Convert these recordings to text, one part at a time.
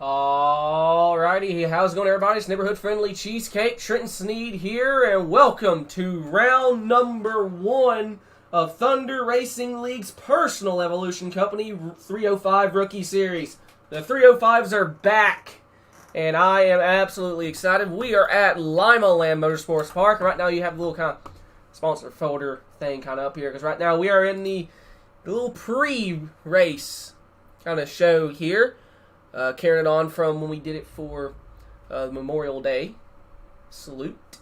Alrighty, how's it going, everybody? It's Neighborhood Friendly Cheesecake, Trenton Sneed here, and welcome to round number 1 of Thunder Racing League's Personal Evolution Company 305 Rookie Series. The 305s are back, and I am absolutely excited. We are at Lima Land Motorsports Park. Right now, you have a little kind of sponsor folder thing kind of up here, because right now we are in the little pre-race kind of show here. Carrying it on from when we did it for Memorial Day salute.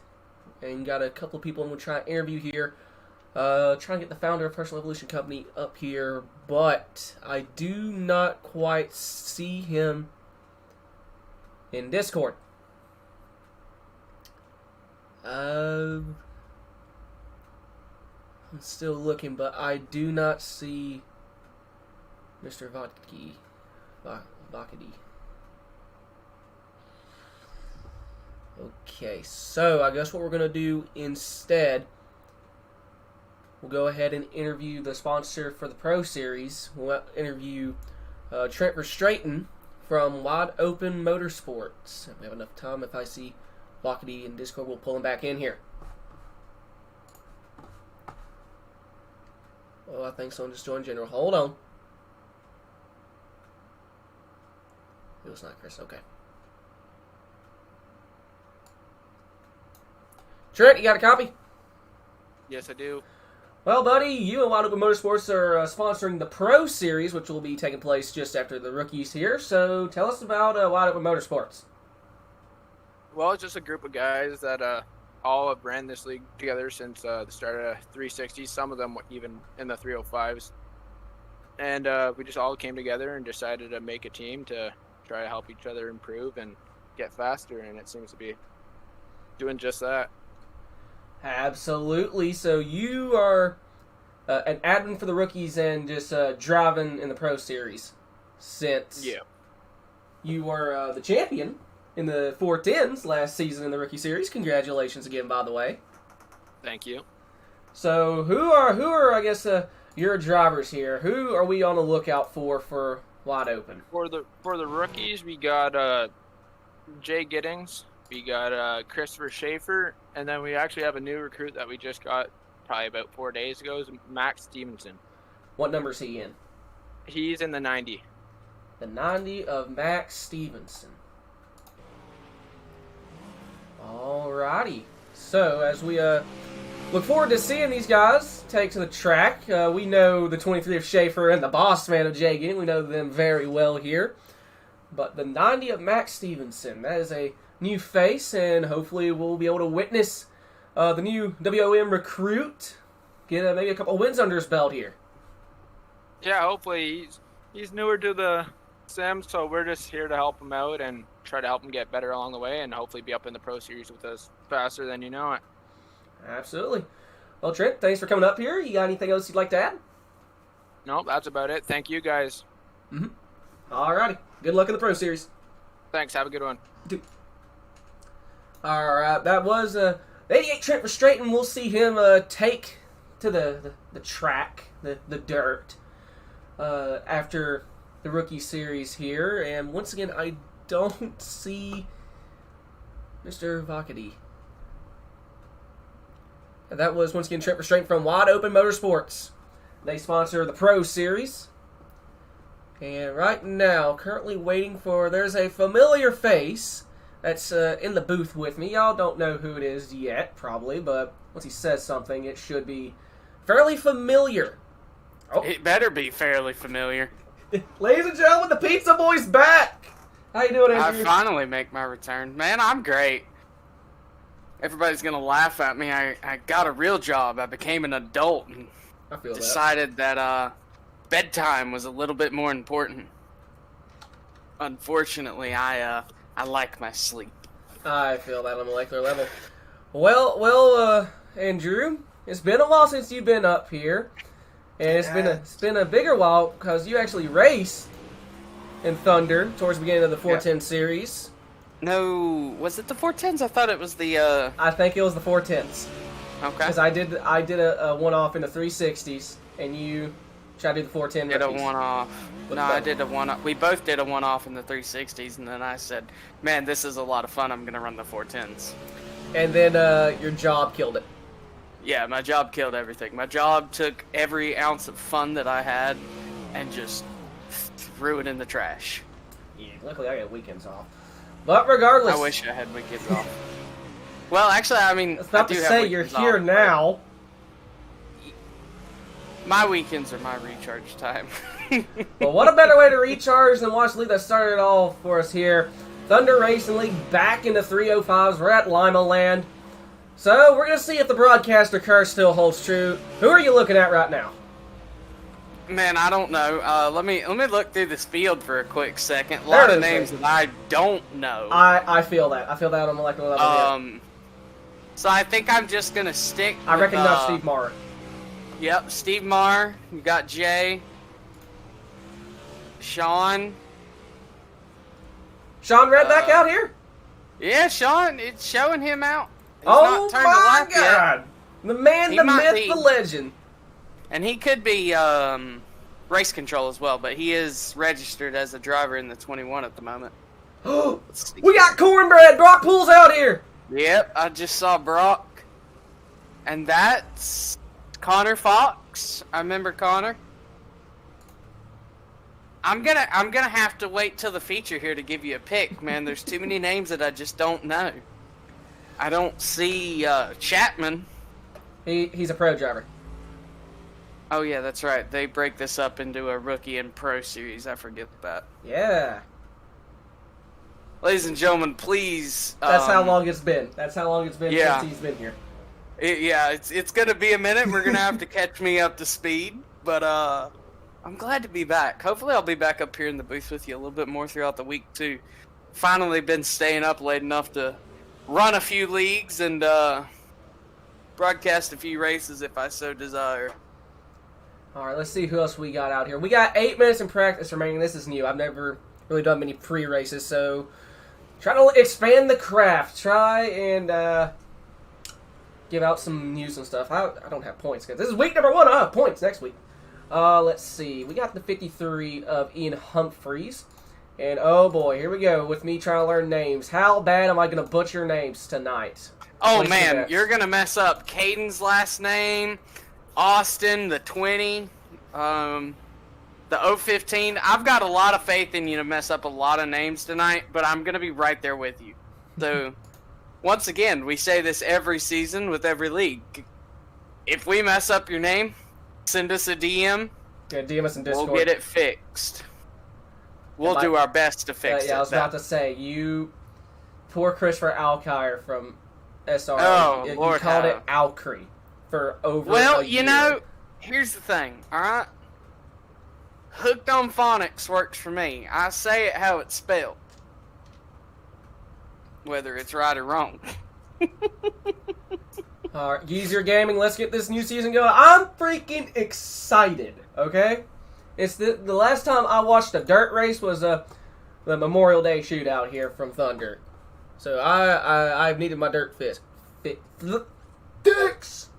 And got a couple of people I'm going to try and interview here. Trying to get the founder of Personal Evolution Company up here, but I do not quite see him in Discord. I'm still looking, but I do not see Mr. Vodky. Okay, so I guess what we're going to do instead, we'll go ahead and interview the sponsor for the Pro Series. We'll interview Trent Verstraeten from Wide Open Motorsports. If we have enough time, if I see Lockety in Discord, we'll pull him back in here. Oh, I think someone just joined General. Hold on. It was not Chris. Okay. Trent, you got a copy? Yes, I do. Well, buddy, you and Wide Open Motorsports are sponsoring the Pro Series, which will be taking place just after the rookies here. So tell us about Wide Open Motorsports. Well, it's just a group of guys that all have ran this league together since the start of 360s. Some of them even in the 305s. And we just all came together and decided to make a team to try to help each other improve and get faster, and it seems to be doing just that. Absolutely. So you are an admin for the rookies and just driving in the Pro Series since you were the champion in the 410s last season in the Rookie Series. Congratulations again, by the way. Thank you. So who are I guess your drivers here? Who are we on the lookout for Wide Open? For the rookies, we got Jay Giddings, we got Christopher Schaefer, and then we actually have a new recruit that we just got probably about 4 days ago, is Max Stevenson. What number is he in? He's in the 90. The 90 of Max Stevenson. Alrighty. So as we look forward to seeing these guys take to the track. We know the 23 of Schaefer and the boss man of Jay Giddings. We know them very well here. But the 90 of Max Stevenson, that is a new face, and hopefully we'll be able to witness the new WOM recruit get maybe a couple wins under his belt here. Yeah, hopefully he's newer to the sim, so we're just here to help him out and try to help him get better along the way, and hopefully be up in the Pro Series with us faster than you know it. Absolutely. Well, Trent, thanks for coming up here. You got anything else you'd like to add? No, that's about it. Thank you, guys. Alrighty. Good luck in the Pro Series. Thanks. Have a good one. Alright, that was 88 Trent Verstraeten. We'll see him take to the track, the dirt, after the Rookie Series here. And once again, I don't see Mr. Vokety. That was, once again, Trent Verstraeten from Wide Open Motorsports. They sponsor the Pro Series. And right now, currently waiting for, there's a familiar face that's in the booth with me. Y'all don't know who it is yet, probably, but once he says something, it should be fairly familiar. Oh. It better be fairly familiar. Ladies and gentlemen, the Pizza Boy's back! How you doing, Andrew? I finally make my return. Man, I'm great. Everybody's going to laugh at me. I got a real job. I became an adult and decided that bedtime was a little bit more important. Unfortunately, I like my sleep. I feel that on a molecular level. Well, Andrew, it's been a while since you've been up here. And it's been a bigger while because you actually raced in Thunder towards the beginning of the 410 series. No, was it the 410s? I thought it was the I think it was the 410s. Okay. Because I did a one-off in the 360s, and you Should I do the 410 Did a rookies? one-off. No, I did a one-off. We both did a one-off in the 360s, and then I said, man, this is a lot of fun. I'm going to run the 410s. And then your job killed it. Yeah, my job killed everything. My job took every ounce of fun that I had and just threw it in the trash. Yeah, luckily I got weekends off. But regardless... I wish I had weekends off. Well, actually, I mean, I was about I do to have say, you're weekends here off, now. My weekends are my recharge time. Well, what a better way to recharge than watch the league that started it all for us here. Thunder Racing League back in the 305s. We're at Lima Land. So, we're going to see if the broadcaster curse still holds true. Who are you looking at right now? Man, I don't know. Let me look through this field for a quick second. A lot of names that I don't know. I feel that. I feel that on molecular level here. So I think I'm just going to stick I with, recognize Steve Marr. Yep, Steve Marr. You got Jay. Sean. Sean Red back out here? Yeah, Sean. It's showing him out. He's Oh not turned my to life God! Yet. The man, He the might myth, be. the legend. And he could be race control as well, but he is registered as a driver in the 21 at the moment. We got cornbread! Brock Poole's out here! Yep, I just saw Brock. And that's Connor Fox. I remember Connor. I'm gonna have to wait till the feature here to give you a pick, man. There's too many names that I just don't know. I don't see Chapman. He's a pro driver. Oh yeah, that's right. They break this up into a rookie and pro series. I forget that. Yeah. Ladies and gentlemen, please. That's how long it's been. That's how long it's been Yeah. since he's been here. It's gonna be a minute. We're gonna have to catch me up to speed, but I'm glad to be back. Hopefully, I'll be back up here in the booth with you a little bit more throughout the week too. Finally, been staying up late enough to run a few leagues and broadcast a few races if I so desire. All right, let's see who else we got out here. We got 8 minutes in practice remaining. This is new. I've never really done many pre-races, so try to expand the craft. Try and give out some news and stuff. I don't have points because this is week number 1. I have points next week. Let's see. We got the 53 of Ian Humphreys. And oh boy, here we go with me trying to learn names. How bad am I going to butcher names tonight? Oh man, you're going to mess up Caden's last name, Austin, the 20, the 015. I've got a lot of faith in you to mess up a lot of names tonight, but I'm going to be right there with you. So, once again, we say this every season with every league. If we mess up your name, send us a DM. Yeah, DM us in Discord. We'll get it fixed. We'll do our best to fix it. Yeah, I was about to say, you poor Christopher Alkire from SR. Oh, you Lord called have. it Alcree for over a Well, year. you know, here's the thing, alright? Hooked on phonics works for me. I say it how it's spelled. Whether it's right or wrong. Alright, Geezer Gaming, let's get this new season going. I'm freaking excited, okay? It's the last time I watched a dirt race was the Memorial Day shootout here from Thunder. So I've needed my dirt fix. Dicks!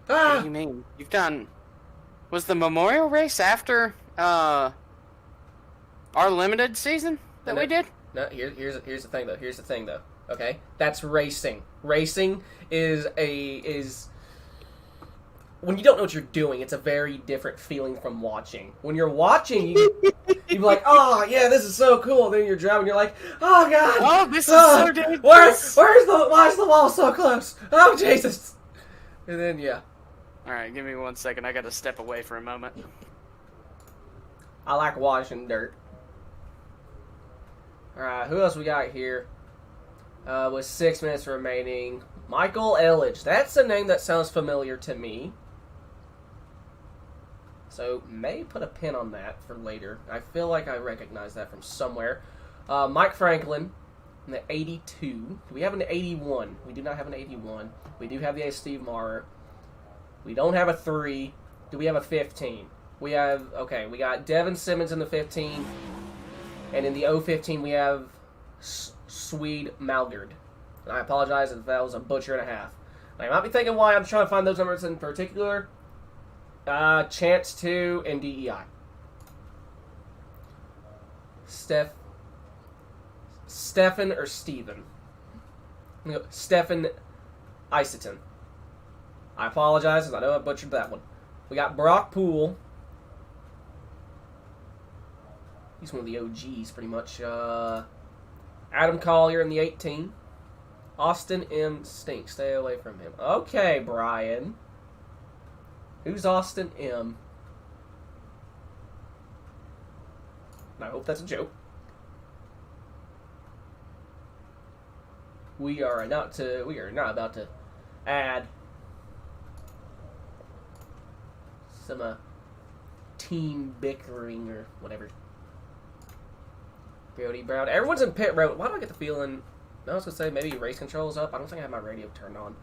Ah! What do you mean? You've done... Was the Memorial race after our limited season that we did? No, here's the thing though. Okay, that's racing. Racing is when you don't know what you're doing, it's a very different feeling from watching. When you're watching, you're like, oh yeah, this is so cool. Then you're driving, you're like, oh god, Oh, this is so dangerous. why is the wall so close? Oh Jesus! And then yeah, All right, give me 1 second. I got to step away for a moment. I like washing dirt. All right, who else we got here? With 6 minutes remaining, Michael Elledge. That's a name that sounds familiar to me. So, may put a pin on that for later. I feel like I recognize that from somewhere. Mike Franklin, in the 82. Do we have an 81? We do not have an 81. We do have the Steve Marr. We don't have a 3. Do we have a 15? We have, okay, we got Devin Simmons in the 15. And in the 015, we have Swede Malgard. And I apologize if that was a butcher and a half. I might be thinking why I'm trying to find those numbers in particular. Chance 2 and DEI. Stefan or Steven? Stefan Iseton. I apologize, as I know I butchered that one. We got Brock Poole. He's one of the OGs, pretty much. Adam Collier in the 18. Austin M. Stink. Stay away from him. Okay, Brian. Who's Austin M? I hope that's a joke. We are not about to add some team bickering or whatever. Brody Brown. Everyone's in pit road. Why do I get the feeling? I was gonna say maybe race control's up. I don't think I have my radio turned on.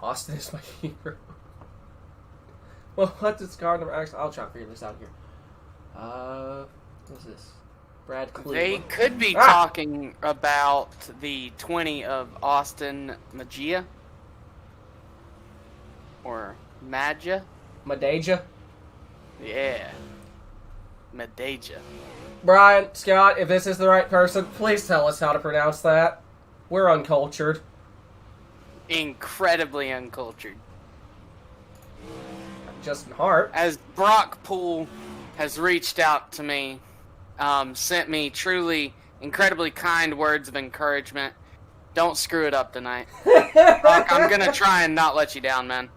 Austin is my hero. Well, what's this car number? Actually, I'll try to figure this out here. What's this? Brad Cleveland. They could be talking about the 20 of Austin Magia. Or Madja. Madeja. Yeah. Madeja. Brian, Scott, if this is the right person, please tell us how to pronounce that. We're uncultured. Incredibly uncultured. Justin Hart. As Brock Poole has reached out to me, sent me truly incredibly kind words of encouragement. Don't screw it up tonight. Brock, I'm going to try and not let you down, man.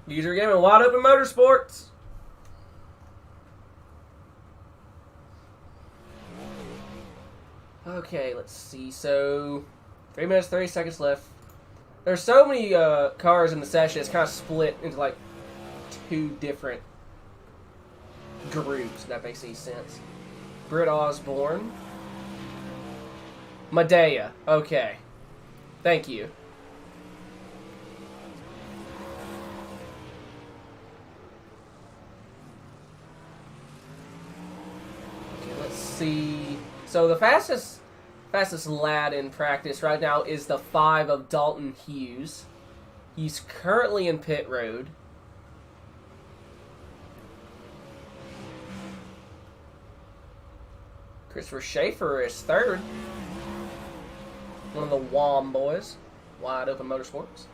User Game and Wide Open Motorsports. Okay, let's see. So, 3 minutes, 30 seconds left. There's so many cars in the session, it's kind of split into like 2 different groups, if that makes any sense. Britt Osborne. Medea. Okay. Thank you. Okay, let's see. So the fastest lad in practice right now is the 5 of Dalton Hughes. He's currently in pit road. Christopher Schaefer is 3rd. One of the WOM boys. Wide Open Motorsports.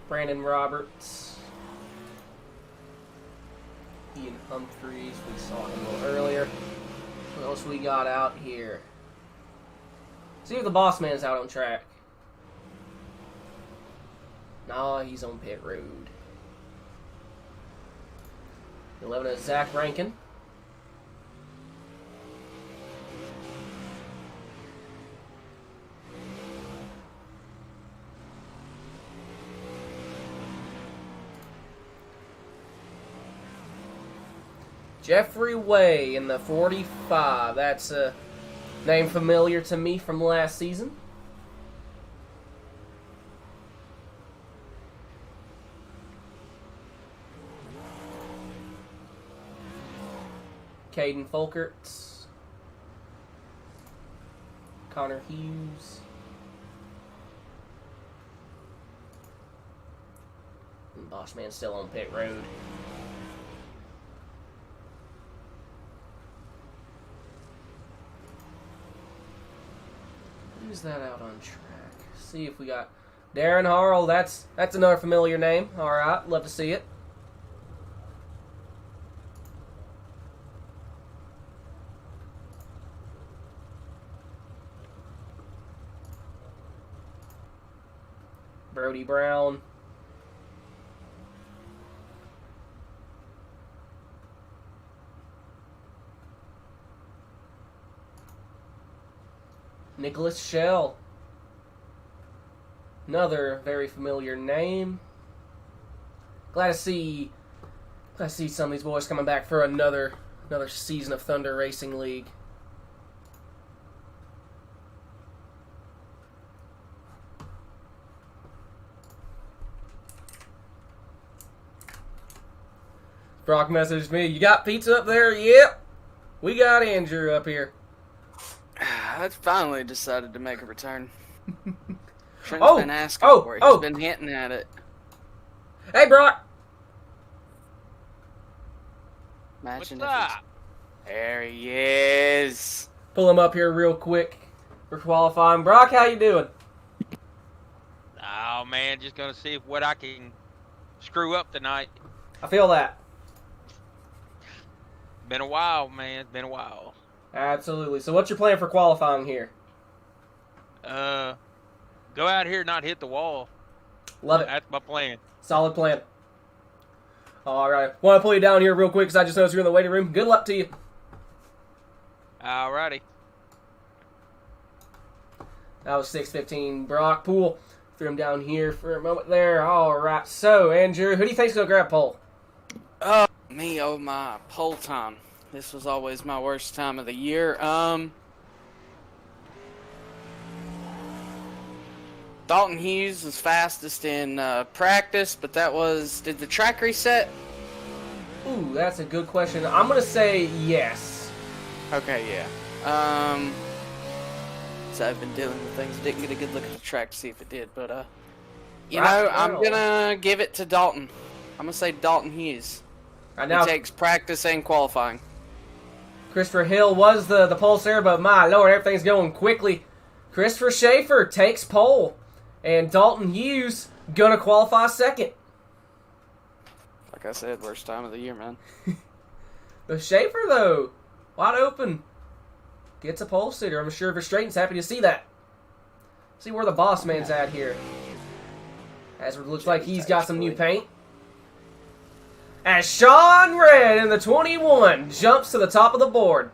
Brandon Roberts. Ian Humphreys, we saw him a little earlier. What else we got out here? See if the boss man's out on track. Nah, he's on pit road. 11 is Zach Rankin. Jeffrey Way in the 45. That's a name familiar to me from last season. Caden Folkerts. Connor Hughes. And Boschman's still on pit road. Who's that out on track? See if we got Darren Harrell. That's another familiar name. All right, love to see it. Brody Brown. Nicholas Shell. Another very familiar name. Glad to see some of these boys coming back for another season of Thunder Racing League. Brock messaged me, you got pizza up there? Yep. We got Andrew up here. I finally decided to make a return. Trent's been asking for it. He's been hinting at it. Hey, Brock. Imagine What's up? There he is. Pull him up here real quick for qualifying. Brock, how you doing? Oh man, just gonna see what I can screw up tonight. I feel that. Been a while, man. Been a while. Absolutely. So what's your plan for qualifying here? Go out here and not hit the wall. Love it. That's my plan. Solid plan. All right. Want to pull you down here real quick because I just noticed you're in the waiting room. Good luck to you. Alrighty. That was 6:15. Brock Poole. Threw him down here for a moment there. All right. So, Andrew, who do you think's going to grab pole? Oh my, pole time. This was always my worst time of the year. Dalton Hughes was fastest in practice, but did the track reset? Ooh, that's a good question. I'm going to say yes. Okay, yeah. So I've been dealing with things. Didn't get a good look at the track to see if it did, but I'm gonna give it to Dalton. I'm gonna say Dalton Hughes. Right now, he takes practice and qualifying. Christopher Hill was the pole there, but my lord, everything's going quickly. Christopher Schaefer takes pole, and Dalton Hughes gonna qualify second. Like I said, worst time of the year, man. But Schaefer, though, wide open. Gets a pole sitter. I'm sure Verstraeten's happy to see that. See where the boss man's at here. As it looks like he's got some new paint. As Sean Red in the 21 jumps to the top of the board.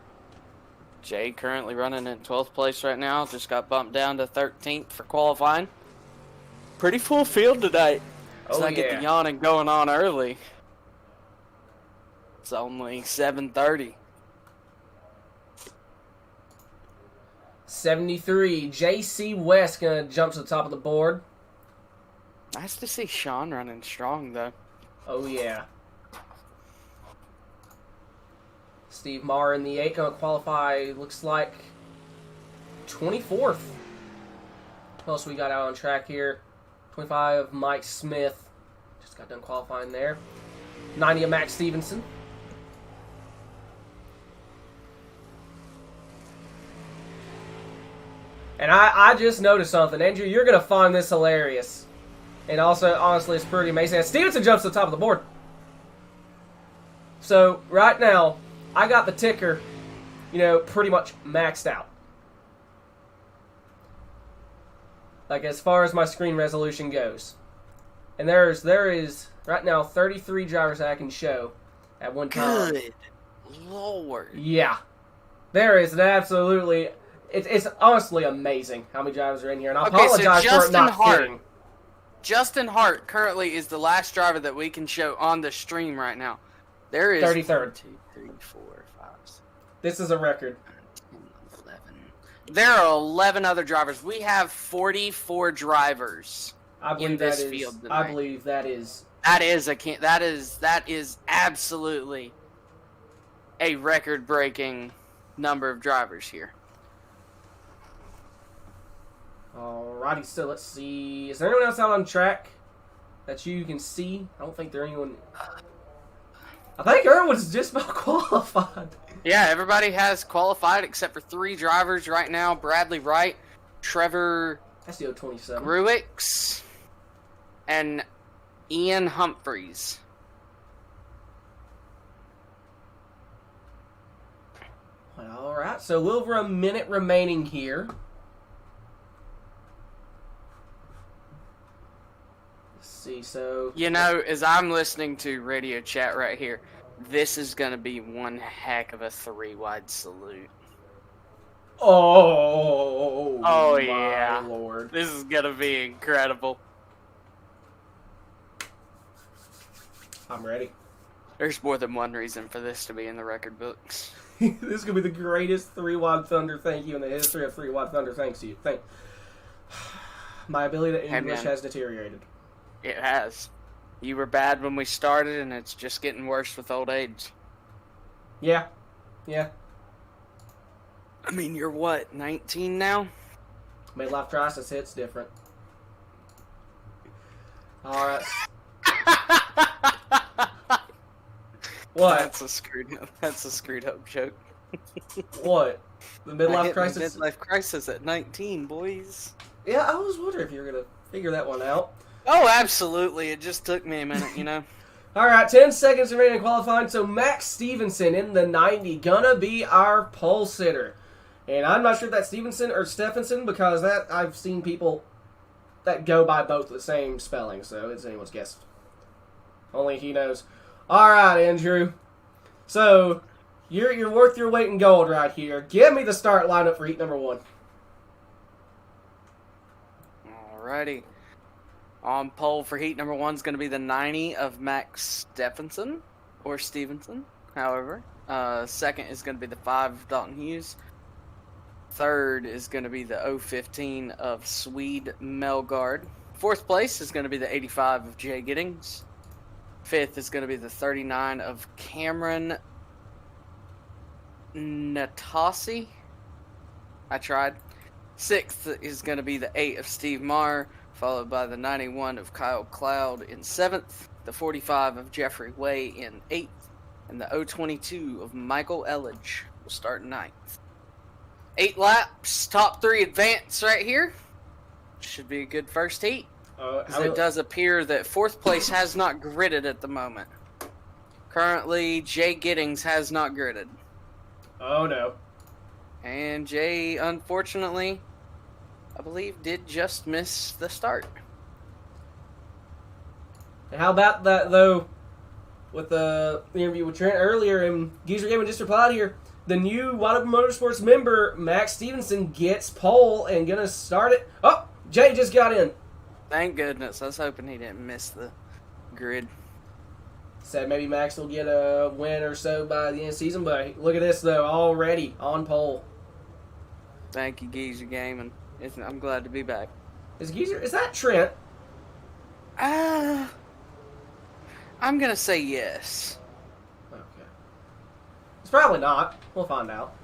Jay currently running in 12th place right now. Just got bumped down to 13th for qualifying. Pretty full field today. So I get the yawning going on early. It's only 7:30. 73, J.C. West gonna jump to the top of the board. Nice to see Sean running strong, though. Oh, yeah. Steve Marr in the 8 gonna qualify, looks like 24th. What else we got out on track here? 25, Mike Smith. Just got done qualifying there. 90 of Max Stevenson. And I just noticed something. Andrew, you're going to find this hilarious. And also, honestly, it's pretty amazing. And Stevenson jumps to the top of the board. So, right now, I got the ticker, pretty much maxed out. Like, as far as my screen resolution goes. And there is, right now, 33 drivers that I can show at one time. Good Lord. Yeah. There is an absolutely... It's honestly amazing how many drivers are in here, and I apologize for it not fitting. Justin Hart currently is the last driver that we can show on the stream right now. There is 33rd. 1, 2, 3, 4, 5, 6, This is a record. 10, 11. There are 11 other drivers. We have 44 drivers in this field tonight. I believe that is. That is absolutely a record-breaking number of drivers here. Alrighty, so let's see. Is there anyone else out on track that you can see? I don't think there's anyone. I think everyone's just about qualified. Yeah, everybody has qualified except for 3 drivers right now. Bradley Wright, Trevor That's the 27. Gruix, and Ian Humphreys. Alright, so a little over a minute remaining here. See, so as I'm listening to radio chat right here, this is gonna be one heck of a 3-wide salute. Oh yeah, my Lord, this is gonna be incredible. I'm ready. There's more than one reason for this to be in the record books. This is gonna be the greatest 3-wide Thunder thank you in the history of 3-wide Thunder. Thanks to you. My ability to English has deteriorated. It has. You were bad when we started, and it's just getting worse with old age. Yeah. Yeah. I mean, you're what, 19 now? Midlife crisis hits different. All right. What? That's a screwed up joke. What? The I midlife hit crisis? my midlife crisis at 19, boys. Yeah, I was wondering if you were going to figure that one out. Oh, absolutely. It just took me a minute, you know. All right, 10 seconds remaining in qualifying. So Max Stevenson in the 90 gonna be our pole sitter. And I'm not sure if that's Stevenson or Stephenson because that I've seen people that go by both the same spelling. So it's anyone's guess. Only he knows. All right, Andrew. So you're worth your weight in gold right here. Give me the start lineup for heat number 1. Alrighty. On pole for heat number 1 is going to be the 90 of Max Stevenson, or Stevenson, however. Second is going to be the 5 of Dalton Hughes. Third is going to be the 015 of Swede Melgaard. Fourth place is going to be the 85 of Jay Giddings. Fifth is going to be the 39 of Cameron Natasi. I tried. Sixth is going to be the 8 of Steve Marr, followed by the 91 of Kyle Cloud in 7th, the 45 of Jeffrey Way in 8th, and the 022 of Michael Elledge will start 9th. 8 laps, top 3 advance right here. Should be a good first heat. It does appear that 4th place has not gridded at the moment. Currently, Jay Giddings has not gridded. Oh, no. And Jay, unfortunately, I believe, did just miss the start. And how about that, though, with the interview with Trent earlier, and Geezer Gaming just replied here, the new Wide Open Motorsports member, Max Stevenson, gets pole and going to start it. Oh, Jay just got in. Thank goodness. I was hoping he didn't miss the grid. Said maybe Max will get a win or so by the end of the season, but look at this, though, already on pole. Thank you, Geezer Gaming. I'm glad to be back. Is that Trent? I'm going to say yes. Okay. It's probably not. We'll find out.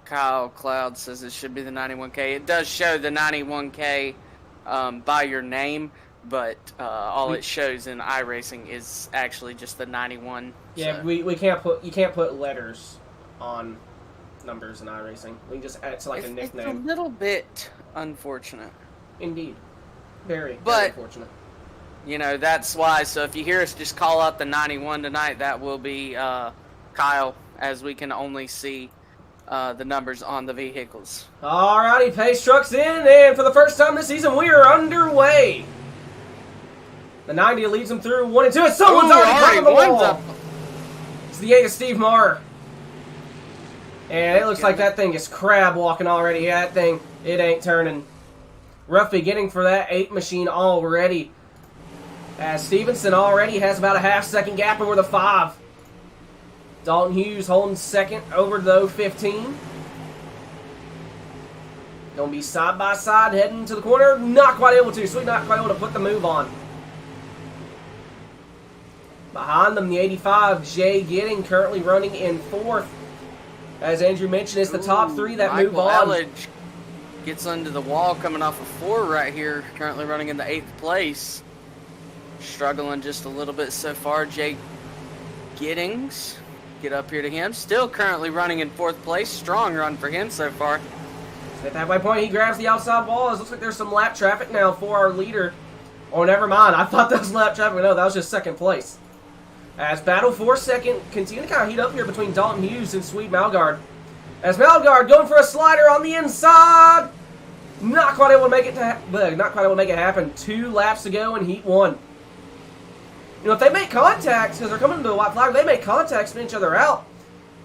Kyle Cloud says it should be the 91K. It does show the 91K by your name, but all it shows in iRacing is actually just the 91. Yeah, so. we can't put you can't put letters on numbers in iRacing. We can just add it to like a nickname. It's a little bit unfortunate. Indeed. Very unfortunate. You know, that's why. So if you hear us just call out the 91 tonight, that will be Kyle, as we can only see the numbers on the vehicles. Alrighty, pace truck's in, and for the first time this season, we are underway. The 90 leads them through 1 and 2, and someone's already on the wall. It's the 8 of Steve Marr. And it looks like that thing is crab walking already. Yeah, that thing, it ain't turning. Rough beginning for that 8 machine already. As Stevenson already has about a half-second gap over the 5. Dalton Hughes holding second over the 15. Going to be side by side heading to the corner. Not quite able to. Sweet not quite able to put the move on. Behind them, the 85, Jay Gidding, currently running in 4th. As Andrew mentioned, it's the top 3 that move on. Elledge gets under the wall coming off of 4 right here. Currently running in the 8th place. Struggling just a little bit so far. Jay Giddings. Get up here to him. Still currently running in 4th place. Strong run for him so far. At that point, he grabs the outside wall. It looks like there's some lap traffic now for our leader. Oh, never mind. I thought that was lap traffic. No, that was just 2nd place. As battle for 2nd continue to kind of heat up here between Dalton Hughes and Swede Melgaard. As Melgaard going for a slider on the inside. Not quite able to make it happen. 2 laps to go in heat 1. You know, if they make contacts, because they're coming to the white flag, if they make contacts, spin each other out,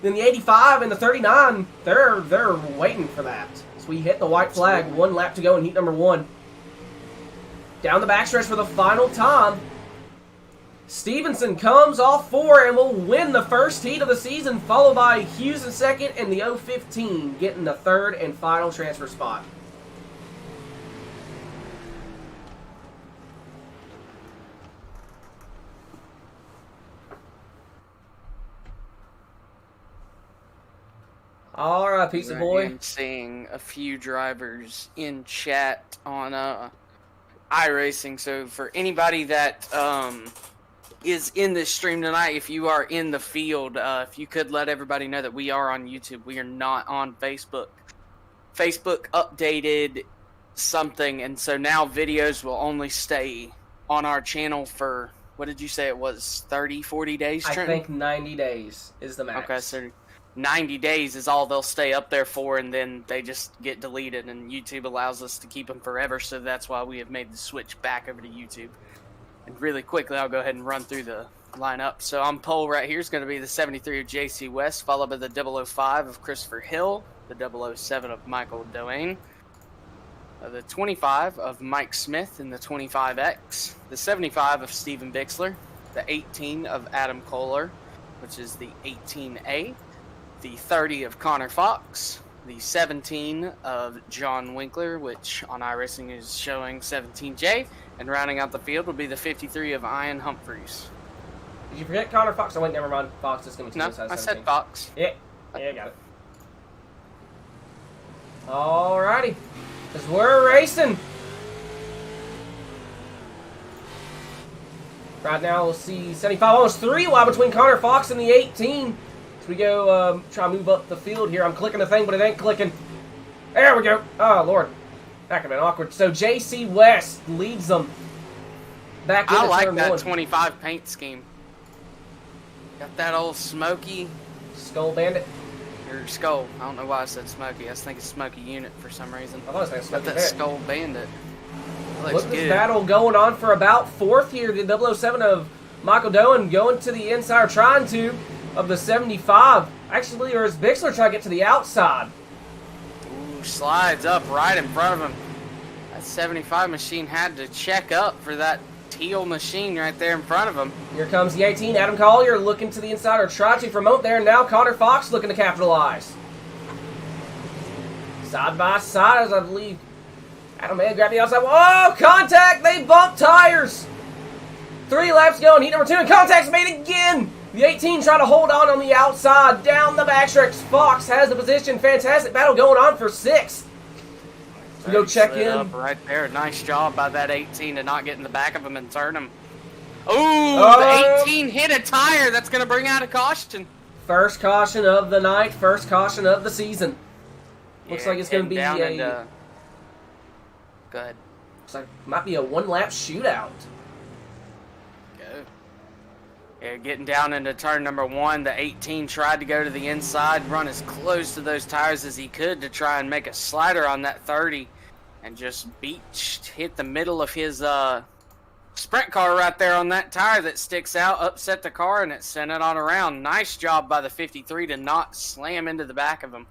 then the 85 and the 39, they're waiting for that. So we hit the white flag, 1 lap to go in heat number 1. Down the backstretch for the final time. Stevenson comes off 4 and will win the first heat of the season, followed by Hughes in second and the 015 getting the third and final transfer spot. All right, pizza boy. I'm seeing a few drivers in chat on iRacing. So for anybody that is in this stream tonight, if you are in the field, if you could let everybody know that we are on YouTube. We are not on Facebook. Facebook updated something, and so now videos will only stay on our channel for, what did you say it was, 30, 40 days, Trent? I think 90 days is the max. Okay, so 90 days is all they'll stay up there for, and then they just get deleted, and YouTube allows us to keep them forever, so that's why we have made the switch back over to YouTube. And really quickly, I'll go ahead and run through the lineup. So on pole right here is going to be the 73 of JC West, followed by the 005 of Christopher Hill, the 007 of Michael Doane, the 25 of Mike Smith in the 25X, the 75 of Steven Bixler, the 18 of Adam Kohler, which is the 18A, the 30 of Connor Fox, the 17 of John Winkler, which on iRacing is showing 17J, and rounding out the field will be the 53 of Ian Humphreys. Did you forget Connor Fox? Oh, wait, never mind. Fox is going to be No, size I 17. said Fox. Yeah, got it. Alrighty, because we're racing. Right now, we'll see 75, almost 3 wide between Connor Fox and the 18. As we go try to move up the field here. I'm clicking the thing, but it ain't clicking. There we go. Oh, Lord. That could have been awkward. So, JC West leads them back into I like turn that 1. 25 paint scheme. Got that old smoky, Skull Bandit. or skull. I don't know why I said smoky. I was thinking smoky unit for some reason. I thought it was like Got Smoky that Bandit. skull bandit. Looks Look at this good. battle going on for about 4th here. The 007 of Michael Doane going to the inside, or trying to, of the 75. Actually, or is Bixler trying to get to the outside? Ooh, slides up right in front of him. That 75 machine had to check up for that teal machine right there in front of him. Here comes the 18. Adam Collier looking to the inside, or trying to promote there. Now Connor Fox looking to capitalize. Side by side, as I believe Adam may have grabbed the outside. Oh, contact! They bumped tires! 3 laps going. Heat number 2, and contact's made again! The 18 trying to hold on the outside. Down the backstretch. Fox has the position. Fantastic battle going on for 6th. We go check Slid in. up right there. Nice job by that 18 to not get in the back of him and turn him. Ooh, the 18 hit a tire. That's going to bring out a caution. First caution of the night. First caution of the season. Looks like it's going to be down a... into... Go ahead. Looks like might be a 1-lap shootout. Go. Yeah, getting down into turn number 1, the 18 tried to go to the inside, run as close to those tires as he could to try and make a slider on that 30, and just hit the middle of his sprint car right there on that tire that sticks out, upset the car, and it sent it on around. Nice job by the 53 to not slam into the back of him.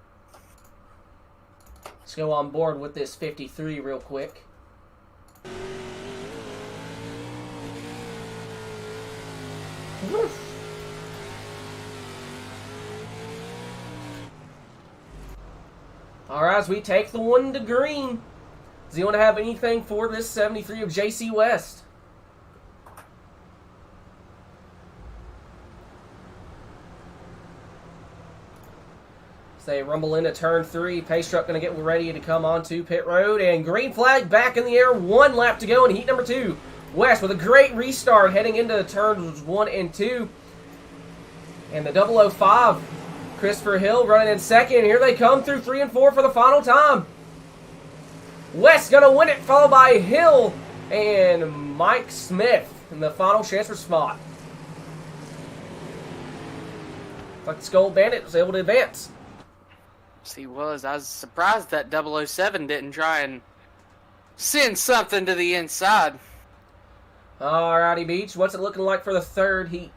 Let's go on board with this 53 real quick. Alright, as we take the 1 to green. Does he want to have anything for this 73 of JC West? They rumble into turn 3. Pace truck going to get ready to come onto pit road. And green flag back in the air. 1 lap to go in heat number 2. West with a great restart heading into turns 1 and 2. And the 005, Christopher Hill running in second. And here they come through 3 and 4 for the final time. West going to win it, followed by Hill and Mike Smith in the final transfer spot. Like the Skull Bandit was able to advance. Yes, he was. I was surprised that 007 didn't try and send something to the inside. Alrighty, Beach. What's it looking like for the 3rd heat?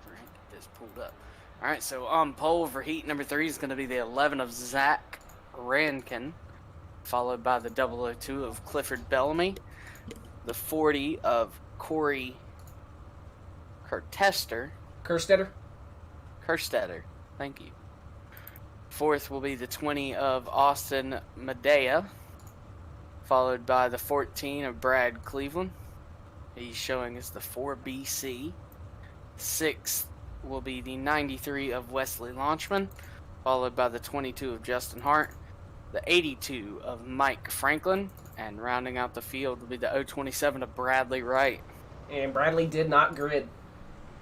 Get this pulled up. Alright, so on pole for heat number 3 is going to be the 11 of Zach Rankin, followed by the 002 of Clifford Bellamy, the 40 of Corey Kerstetter. Thank you. Fourth will be the 20 of Austin Medea, followed by the 14 of Brad Cleveland. He's showing us the 4BC. Sixth will be the 93 of Wesley Launchman, followed by the 22 of Justin Hart, the 82 of Mike Franklin, and rounding out the field will be the 027 of Bradley Wright. And Bradley did not grid.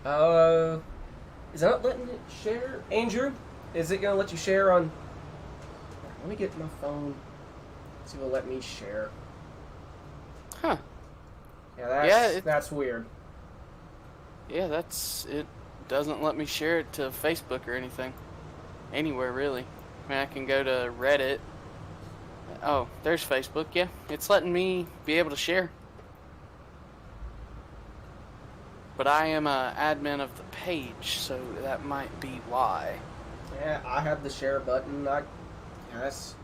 Is that letting it share? Andrew, is it going to let you share on... Let me get my phone. See if it'll let me share. Huh. Yeah, that's weird. Yeah, it doesn't let me share it to Facebook or anything. Anywhere, really. I mean, I can go to Reddit. Oh, there's Facebook, yeah. It's letting me be able to share. But I am an admin of the page, so that might be why. Yeah, I have the share button. That's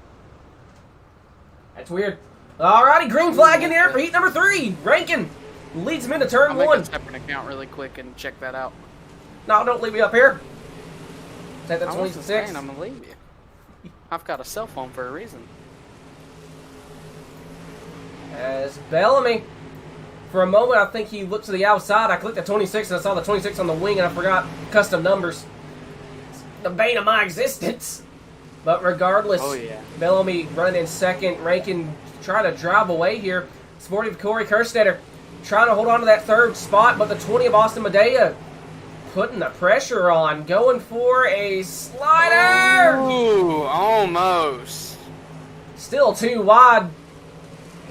weird. Alrighty, green flag in here for heat number 3. Rankin leads him into turn 1. I'll make a separate account really quick and check that out. No, don't leave me up here. Take that 26. I'm going to leave you. I've got a cell phone for a reason. As Bellamy, for a moment, I think he looked to the outside. I clicked the 26 and I saw the 26 on the wing and I forgot custom numbers. It's the bane of my existence. But regardless, Bellamy running in second. Rankin trying to drive away here. Sportive Corey Kerstetter trying to hold on to that third spot, but the 20 of Austin Medea putting the pressure on, going for a slider. Ooh, almost. Still too wide.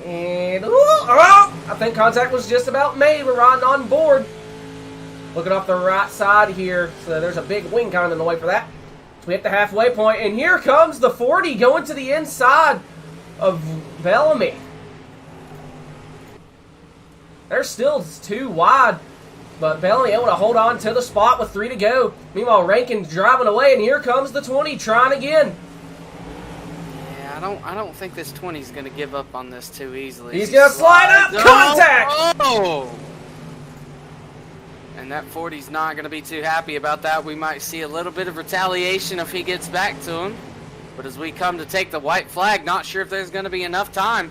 And I think contact was just about made. We're riding on board. Looking off the right side here, so there's a big wing kind of in the way for that. So we hit the halfway point, and here comes the 40 going to the inside of Bellamy. They're still too wide, but Bellamy able to hold on to the spot with 3 to go. Meanwhile, Rankin driving away, and here comes the 20 trying again. Yeah, I don't think this 20 is going to give up on this too easily. He's going to slide up, contact! Oh! And that 40's not going to be too happy about that. We might see a little bit of retaliation if he gets back to him. But as we come to take the white flag, not sure if there's going to be enough time.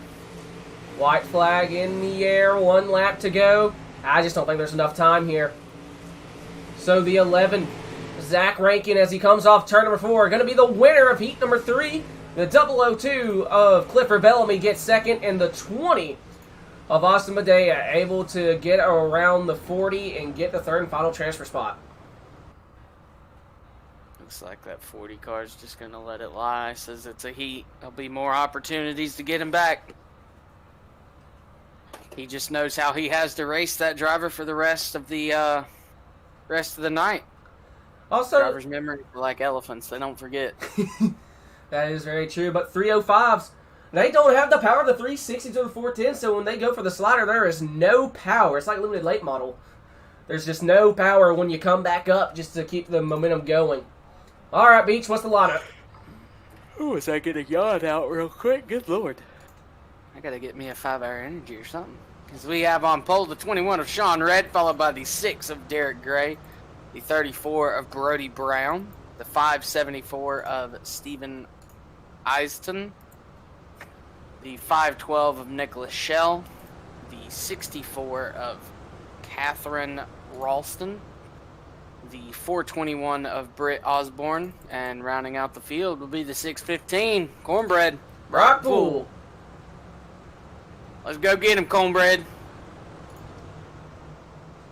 White flag in the air, 1 lap to go. I just don't think there's enough time here. So the 11, Zach Rankin, as he comes off turn number 4, going to be the winner of heat number 3. The 002 of Clifford Bellamy gets second, and the 20 of Austin Medea able to get around the 40 and get the third and final transfer spot. Looks like that 40 car is just going to let it lie. Says it's a heat. There'll be more opportunities to get him back. He just knows how he has to race that driver for the rest of the night. Also, drivers' memories are like elephants. They don't forget. That is very true. But 305s, they don't have the power of the 360 to the 410, so when they go for the slider, there is no power. It's like limited late model. There's just no power when you come back up just to keep the momentum going. All right, Beach, what's the lineup? Ooh, is I get a yawn out real quick? Good Lord. I got to get me a 5-hour energy or something. Because we have on pole the 21 of Sean Red, followed by the 6 of Derek Gray, the 34 of Brody Brown, the 574 of Stephen Eiston, the 512 of Nicholas Schell, the 64 of Catherine Ralston, the 421 of Britt Osborne, and rounding out the field will be the 615, Cornbread, Rockpool. Let's go get him, Cornbread.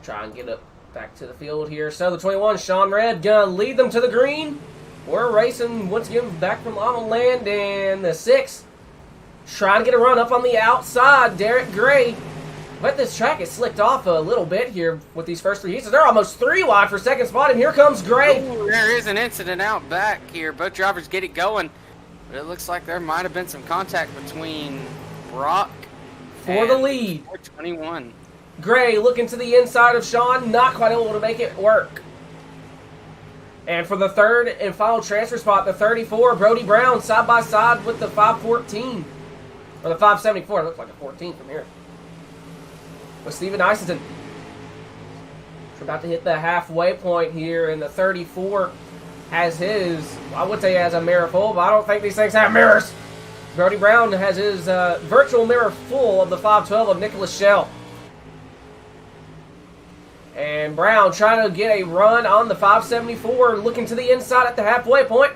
Try and get up back to the field here. So the 21, Sean Red, gonna lead them to the green. We're racing once again back from Llama Land, and the 6 trying to get a run up on the outside, Derek Gray. But this track is slicked off a little bit here with these first 3 heats. So they're almost 3 wide for second spot, and here comes Gray. Ooh, there is an incident out back here. Both drivers get it going, but it looks like there might have been some contact between Brock for the lead. 421. Gray looking to the inside of Sean, not quite able to make it work. And for the third and final transfer spot, the 34, Brody Brown, side by side with the 514. Or the 574, it looks like a 14 from here. with Steven Eisington. We're about to hit the halfway point here, and the 34 has his, I would say has a mirror full, but I don't think these things have mirrors. Brody Brown has his virtual mirror full of the 512 of Nicholas Schell. And Brown trying to get a run on the 574, looking to the inside at the halfway point.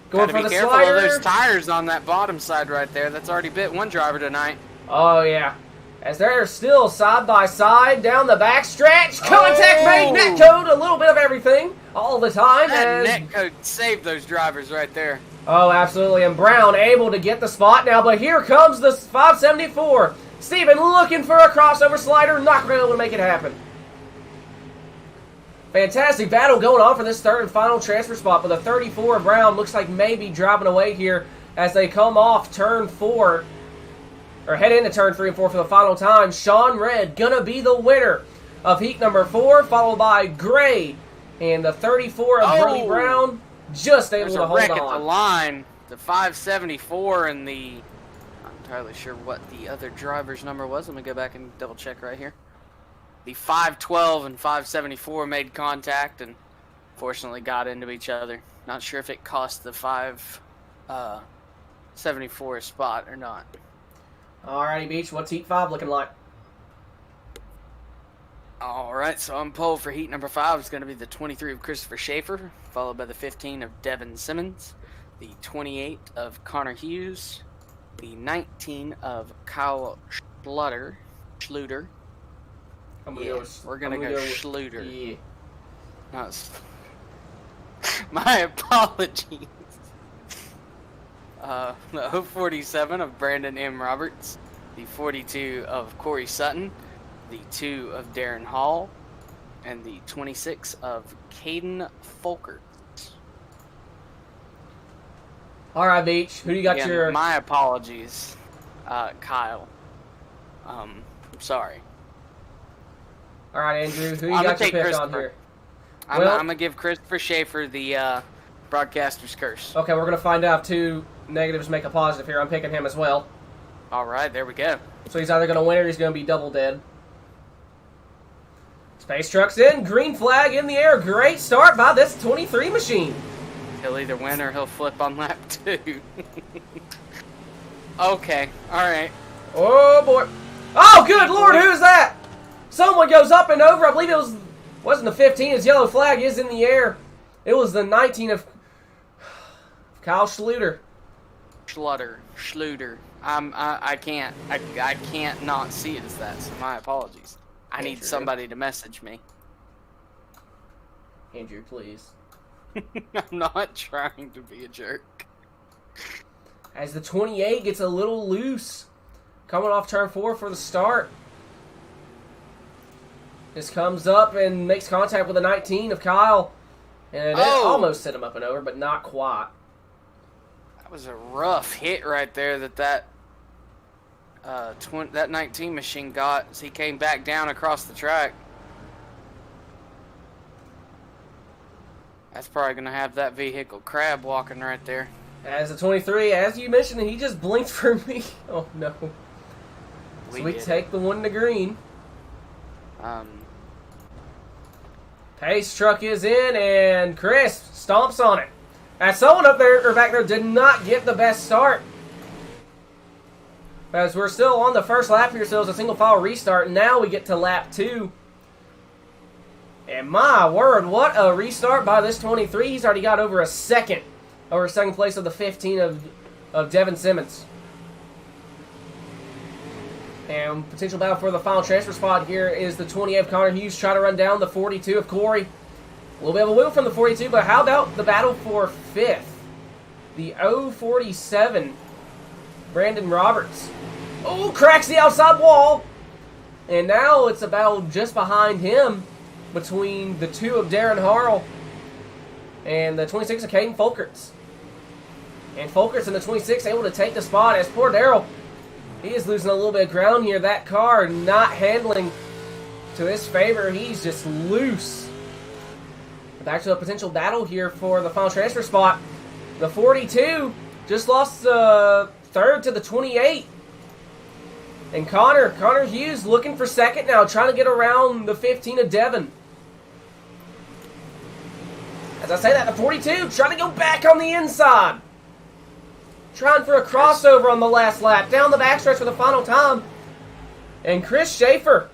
Going for the slider. Gotta be careful of those tires on that bottom side right there. That's already bit one driver tonight. Oh, yeah. As they're still side by side down the backstretch. Contact made, netcode, a little bit of everything all the time. That netcode saved those drivers right there. Oh, absolutely. And Brown able to get the spot now, but here comes the 574. Steven looking for a crossover slider, not going to be able to make it happen. Fantastic battle going on for this third and final transfer spot, but the 34 of Brown looks like maybe driving away here as they come off turn 4. Or head into turn 3 and 4 for the final time. Sean Red gonna be the winner of heat number 4, followed by Gray. And the 34 of Brody Brown just able to hold on. There's a wreck at the line. The 574 and the... I'm not entirely sure what the other driver's number was. Let me go back and double check right here. The 512 and 574 made contact and fortunately got into each other. Not sure if it cost the 574 a spot or not. Alrighty, Beach. What's heat 5 looking like? Alright, so on pole for heat number 5 is going to be the 23 of Christopher Schaefer, followed by the 15 of Devin Simmons, the 28 of Connor Hughes, the 19 of Kyle Schluter. We're going to go Schluter. Yeah. My apologies. The 047 of Brandon M. Roberts, the 42 of Corey Sutton, the 2 of Darren Hall, and the 26 of Caden Folkert. All right, Beach. Who do you got your... My apologies, Kyle. Sorry. All right, Andrew. Who you got your pick on here? I'm going to give Christopher Schaefer the broadcaster's curse. Okay, we're going to find out if 2 negatives make a positive here. I'm picking him as well. All right, there we go. So he's either going to win or he's going to be double dead. Space Truck's in. Green flag in the air. Great start by this 23 machine. He'll either win or he'll flip on lap 2. Okay, all right. Oh, boy. Oh, good Lord, who's that? Someone goes up and over. I believe it wasn't the 15. His yellow flag is in the air. It was the 19 of Kyle Schluter. Schluter. I can't not see it as that, so my apologies. I need somebody to message me. Andrew, please. I'm not trying to be a jerk. As the 28 gets a little loose. Coming off turn 4 for the start. This comes up and makes contact with the 19 of Kyle. And it almost set him up and over, but not quite. That was a rough hit right there that 19 machine got as he came back down across the track. That's probably going to have that vehicle crab walking right there. As the 23, as you mentioned, he just blinked for me. Oh, no. So we take the one to green. Pace truck is in, and Chris stomps on it. As someone up there, or back there, did not get the best start. As we're still on the first lap here, so it's a single file restart. Now we get to lap 2. And my word, what a restart by this 23. He's already got over second place of the 15 of Devin Simmons. And potential battle for the final transfer spot here is the 28 of Connor Hughes trying to run down the 42 of Corey. A little bit of a wheel from the 42, but how about the battle for 5th? The 047, Brandon Roberts. Oh, cracks the outside wall. And now it's a battle just behind him between the 2 of Darren Harrell and the 26 of Caden Folkerts. And Folkerts and the 26 able to take the spot as poor Darrell, he is losing a little bit of ground here. That car not handling to his favor. He's just loose. Back to a potential battle here for the final transfer spot. The 42 just lost third to the 28. And Connor Hughes looking for second now, trying to get around the 15 of Devon. As I say that, the 42 trying to go back on the inside. Trying for a crossover on the last lap. Down the backstretch for the final time. And Chris Schaefer,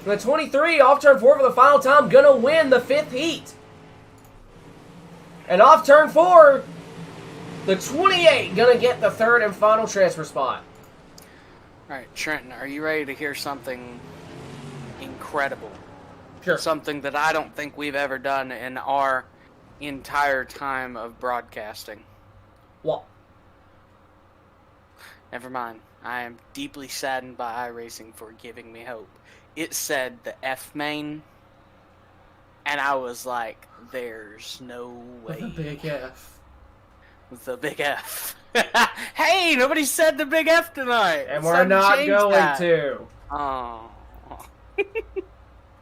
the 23, off turn 4 for the final time, gonna win the 5th heat. And off turn 4, the 28 gonna get the 3rd and final transfer spot. All right, Trenton, are you ready to hear something incredible? Sure. Something that I don't think we've ever done in our entire time of broadcasting. What? Never mind. I am deeply saddened by iRacing for giving me hope. It said the F main, and I was like, there's no way. The big F. The big F. Hey, nobody said the big F tonight. And It's we're time to not change going that. to. Oh.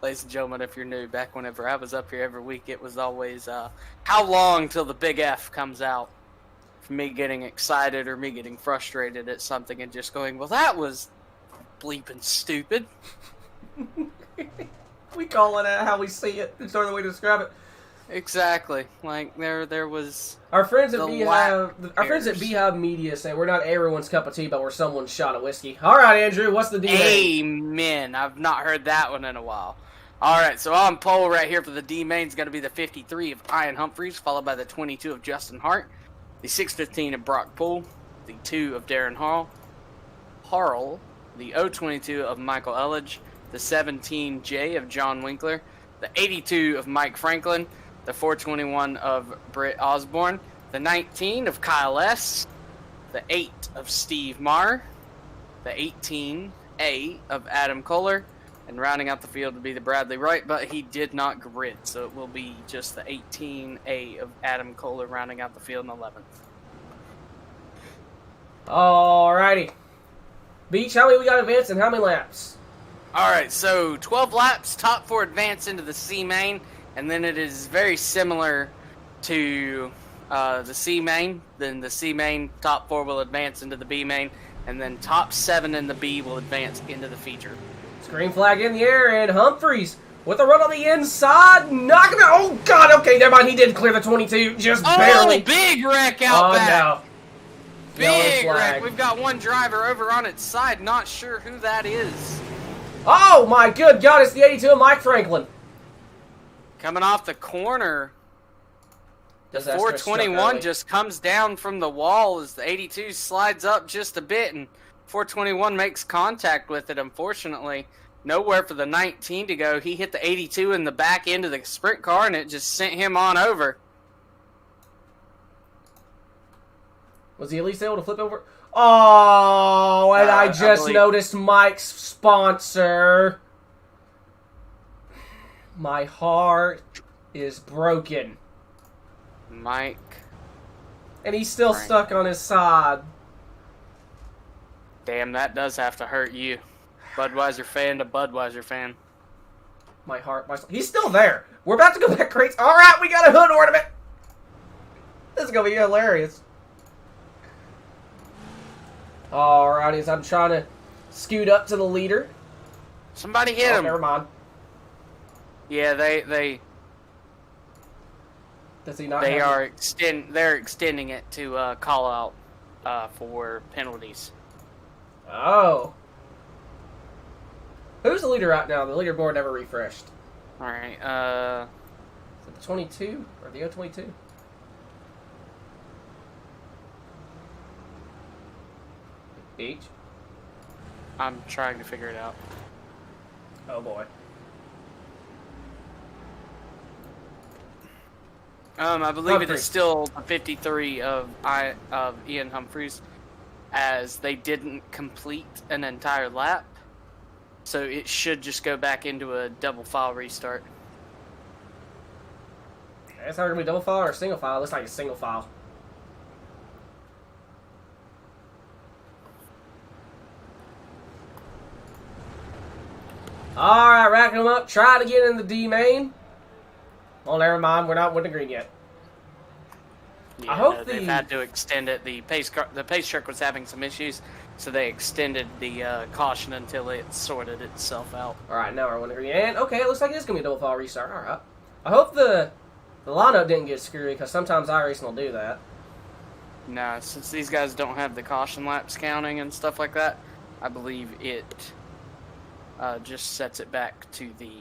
Ladies and gentlemen, if you're new, back whenever I was up here every week, it was always, how long till the big F comes out? For me getting excited or me getting frustrated at something and just going, well, that was bleeping stupid. We call it how we see it. It's the way to describe it. Exactly. Like, there was... Our friends at The Beehive Media say we're not everyone's cup of tea, but we're someone's shot of whiskey. All right, Andrew, what's the D main? Amen. I've not heard that one in a while. All right, so on pole right here for the D main is going to be the 53 of Ian Humphreys, followed by the 22 of Justin Hart, the 615 of Brock Poole, the 2 of Darren Harrell, the 022 of Michael Elledge, the 17J of John Winkler, the 82 of Mike Franklin, the 421 of Britt Osborne, the 19 of Kyle S., the 8 of Steve Marr, the 18A of Adam Kohler, and rounding out the field would be the Bradley Wright, but he did not grid, so it will be just the 18A of Adam Kohler rounding out the field in 11th. Alrighty. Beach, how many we got advanced and how many laps? Alright, so 12 laps, top 4 advance into the C main, and then it is very similar to the C main. Then the C main top 4 will advance into the B main, and then top 7 in the B will advance into the feature. Green flag in the air, and Humphreys with a run on the inside, knocking it. Oh, God, okay, never mind. He did clear the 22, just barely. Big wreck out back. No. Big wreck. We've got one driver over on its side. Not sure who that is. Oh, my good God, it's the 82 of Mike Franklin. Coming off the corner. The 421 just comes down from the wall as the 82 slides up just a bit, and 421 makes contact with it, unfortunately. Nowhere for the 19 to go. He hit the 82 in the back end of the sprint car, and it just sent him on over. Was he at least able to flip over? Oh, and I just noticed Mike's sponsor. My heart is broken. Mike. And he's still stuck on his side. Damn, that does have to hurt you. Budweiser fan to Budweiser fan. My heart, he's still there. We're about to go back crazy. All right, we got a hood ornament. This is going to be hilarious. Alrighty, as I'm trying to scoot up to the leader. Somebody hit him. Never mind. Yeah, they Does he not? They're extending it to call out for penalties. Oh. Who's the leader right now? The leaderboard never refreshed. All right. Is it the 22 or the 022? H. I'm trying to figure it out. Oh boy. I believe it is still a 53 of Ian Humphreys, as they didn't complete an entire lap, so it should just go back into a double file restart. It's either gonna be double file or single file. It looks like a single file. Alright, racking them up. Try to get in the D main. Oh, never mind. We're not with the green yet. Yeah, I hope they've had to extend it. The pace truck was having some issues, So they extended the caution until it sorted itself out. All right, now we're winning green. And, okay, it looks like it's going to be a double file restart. All right. I hope the lineup didn't get screwy, because sometimes iRacing will do that. No, since these guys don't have the caution laps counting and stuff like that, I believe it just sets it back to the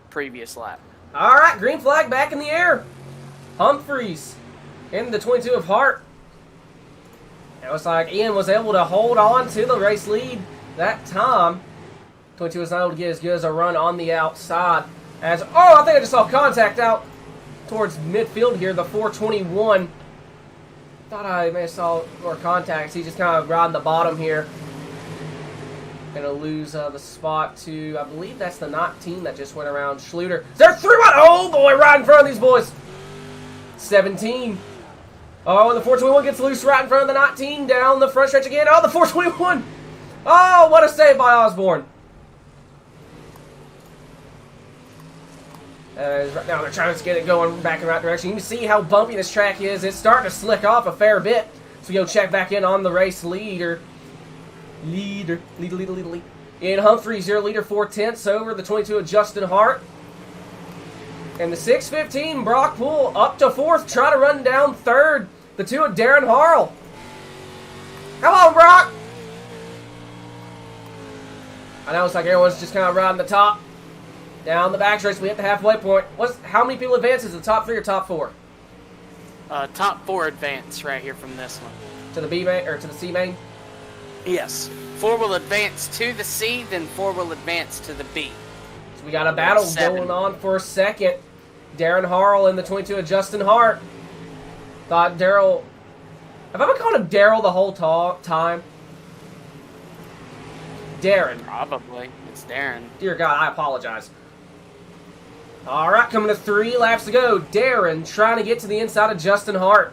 previous lap. All right, green flag back in the air. Humphreys in the 22 of Hart. It looks like Ian was able to hold on to the race lead that time. 22 was not able to get as good as a run on the outside. As, oh, I think I just saw contact out towards midfield here, the 421. Thought I may have saw more contacts. He's just kind of riding the bottom here. Gonna lose the spot to, I believe that's the 19 that just went around Schluter. Is there 3-1? Oh boy, right in front of these boys. 17. Oh, and the 421 gets loose right in front of the 19. Down the front stretch again. Oh, the 421. Oh, what a save by Osborne. Right now they're trying to get it going back in the right direction. You can see how bumpy this track is. It's starting to slick off a fair bit. So we go check back in on the race leader. Leader. In Humphreys, your leader 4/10 over the 22 of Justin Hart. And the 615, Brock Poole up to 4th, trying to run down 3rd. The 2 of Darren Harrell. Come on, Brock. I know it's like everyone's just kind of riding the top. Down the backstretch, we hit the halfway point. How many people advance? Is it the top 3 or top 4? Top 4 advance right here from this one. To the B main or to the C main? Yes. 4 will advance to the C, then 4 will advance to the B. So we got a battle going on for a second. Darren Harrell and the 22 of Justin Hart. Thought Daryl... Have I been calling him Daryl the whole time? Darren. Probably. It's Darren. Dear God, I apologize. All right, coming to 3 laps to go. Darren trying to get to the inside of Justin Hart.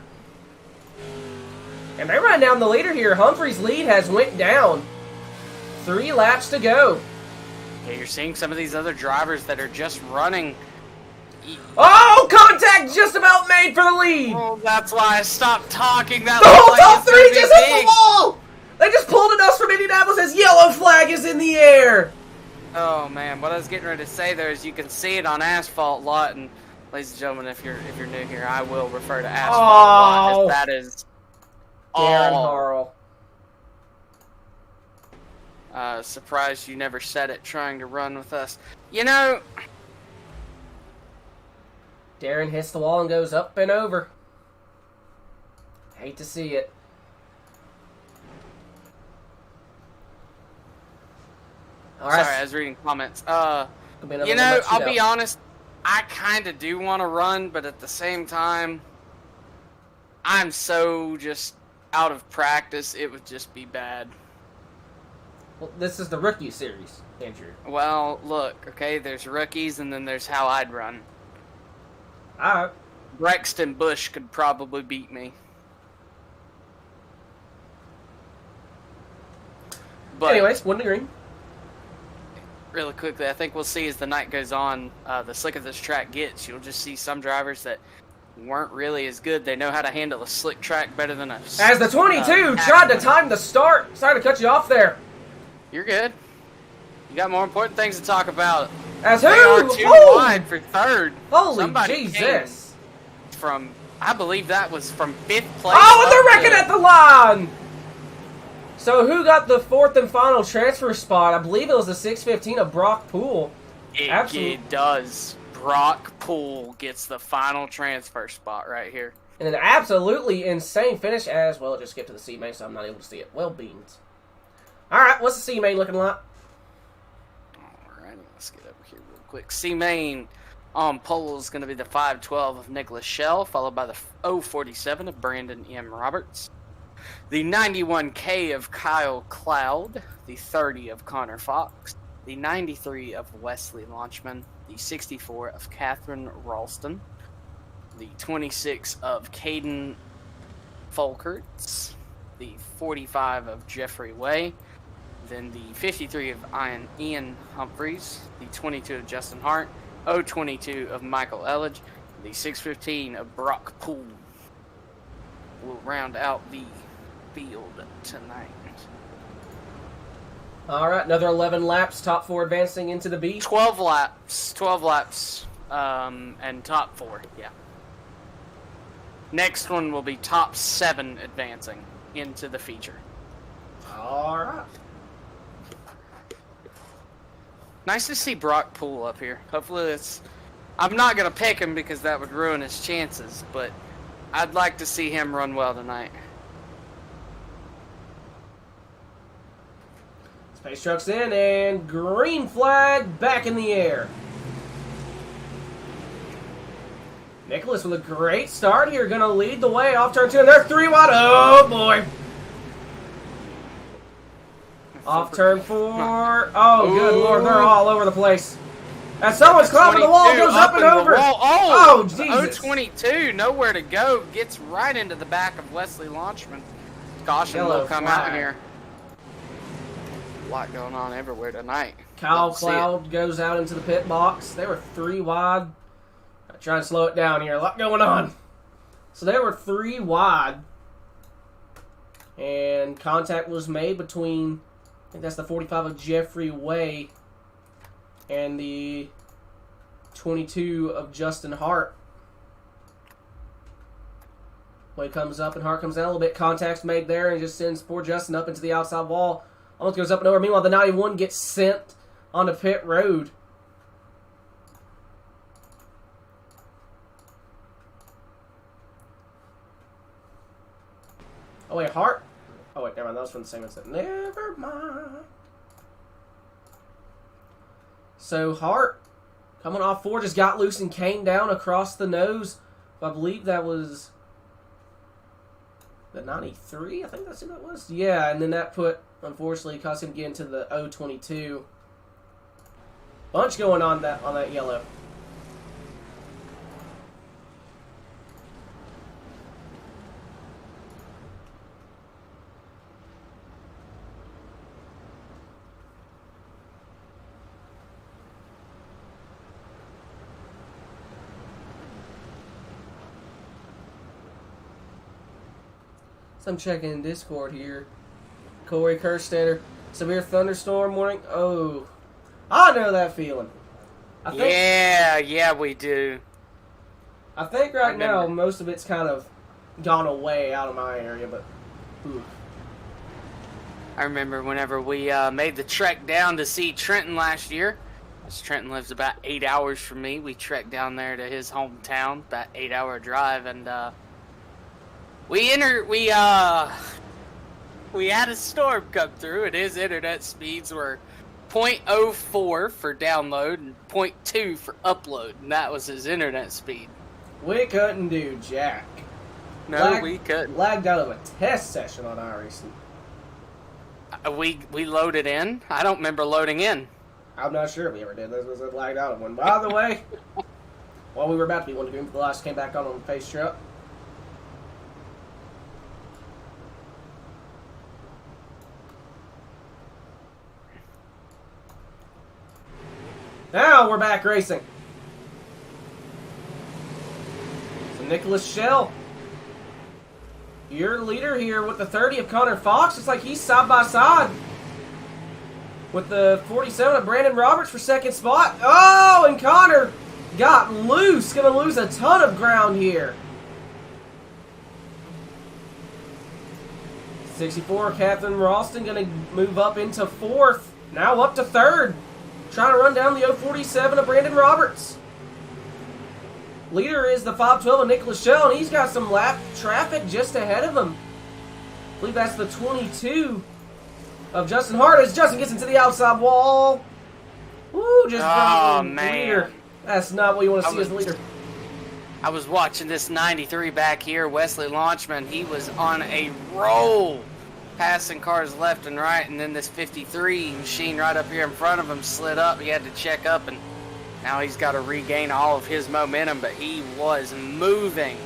And they're running down the leader here. Humphrey's lead has went down. 3 laps to go. Yeah, you're seeing some of these other drivers that are just running. Oh, contact just about made for the lead. Oh, that's why I stopped talking. That the whole like top 3 just hit big. the wall. They just pulled at us from Indianapolis as yellow flag is in the air. Oh man, what I was getting ready to say there is you can see it on asphalt a lot, and ladies and gentlemen, if you're new here, I will refer to asphalt a lot as that is Darren Harrell. Surprised you never said it trying to run with us. You know, Darren hits the wall and goes up and over. Hate to see it. All right. Sorry, I was reading comments. You know, I'll be honest, I kind of do want to run, but at the same time, I'm so just out of practice, it would just be bad. Well, this is the rookie series, Andrew. Well, look, okay, there's rookies, and then there's how I'd run. All right. Brexton Bush could probably beat me. But anyways, 1 to green. Really quickly, I think we'll see as the night goes on, the slicker this track gets, you'll just see some drivers that weren't really as good. They know how to handle a slick track better than us. As the 22 tried to time the start. Sorry to cut you off there. You're good. You got more important things to talk about. As who? They are 2 wide for 3rd. Holy Somebody Jesus. From, I believe that was from 5th place. Oh, and they're wrecking at the line. So who got the 4th and final transfer spot? I believe it was the 615 of Brock Poole. It does. Brock Poole gets the final transfer spot right here. And an absolutely insane finish as well. It just skipped to the C main, so I'm not able to see it. Well, beans. All right, what's the C main looking like? All right, let's get over here real quick. C main on pole is going to be the 512 of Nicholas Shell, followed by the 047 of Brandon M. Roberts. The 91K of Kyle Cloud, the 30 of Connor Fox, the 93 of Wesley Launchman, the 64 of Catherine Ralston, the 26 of Caden Folkerts, the 45 of Jeffrey Way, then the 53 of Ian Humphreys, the 22 of Justin Hart, 022 of Michael Elledge, the 615 of Brock Poole. We'll round out the field tonight. All right, another 11 laps. Top 4 advancing into the B. 12 laps. 12 laps. And top 4, yeah. Next one will be top 7 advancing into the feature. All right. Nice to see Brock Poole up here. Hopefully it's... I'm not going to pick him because that would ruin his chances, but I'd like to see him run well tonight. Space truck's in, and green flag back in the air. Nicholas with a great start here, going to lead the way off turn 2, and they're 3 wide. Oh, boy. Off turn 4. Oh, good Lord, they're all over the place. As someone's climbing the wall, goes up and over. Oh, Jesus. 022, nowhere to go. Gets right into the back of Wesley Launchman. Caution Yellow will come flag. out here. A lot going on everywhere tonight. Kyle Love to see Cloud goes out into the pit box. They were 3 wide. I'm trying to slow it down here. A lot going on. So they were 3 wide. And contact was made between, I think that's the 45 of Jeffrey Way and the 22 of Justin Hart. Way comes up and Hart comes down a little bit. Contact's made there and just sends poor Justin up into the outside wall. Almost goes up and over. Meanwhile, the 91 gets sent onto pit road. Oh, wait, Hart? Oh, wait, never mind. That was from the same incident. Never mind. So, Hart, coming off 4, just got loose and came down across the nose. I believe that was the 93. I think that's who that was. Yeah, and then that put, unfortunately, caused him to get into the 022. Bunch going on that yellow. So I'm checking Discord here. Corey Kerstetter. Severe thunderstorm warning. Oh. I know that feeling. Yeah, we do. I think right now most of it's kind of gone away out of my area, but... Ooh. I remember whenever we made the trek down to see Trenton last year. Because Trenton lives about 8 hours from me. We trekked down there to his hometown, about 8-hour drive, and we had a storm come through, and his internet speeds were 0.04 for download and 0.2 for upload, and that was his internet speed. We couldn't do jack. No, we couldn't. Lagged out of a test session on iRacing. We loaded in. I don't remember loading in. I'm not sure if we ever did. This was a lagged out of one. By the way, while we were about to be one to green, the last came back on the face truck. Now we're back racing. So Nicholas Schell, your leader here with the 30 of Connor Fox. It's like he's side by side with the 47 of Brandon Roberts for second spot. Oh, and Connor got loose. Going to lose a ton of ground here. 64, Catherine Ralston going to move up into 4th. Now up to 3rd. Trying to run down the 047 of Brandon Roberts. Leader is the 512 of Nicholas Schell, and he's got some lap traffic just ahead of him. I believe that's the 22 of Justin Hart as Justin gets into the outside wall. Woo, just man. Leader. That's not what you want to see as the leader. I was watching this 93 back here, Wesley Launchman. He was on a roll, passing cars left and right, and then this 53 machine right up here in front of him slid up. He had to check up, and now he's got to regain all of his momentum, but he was moving.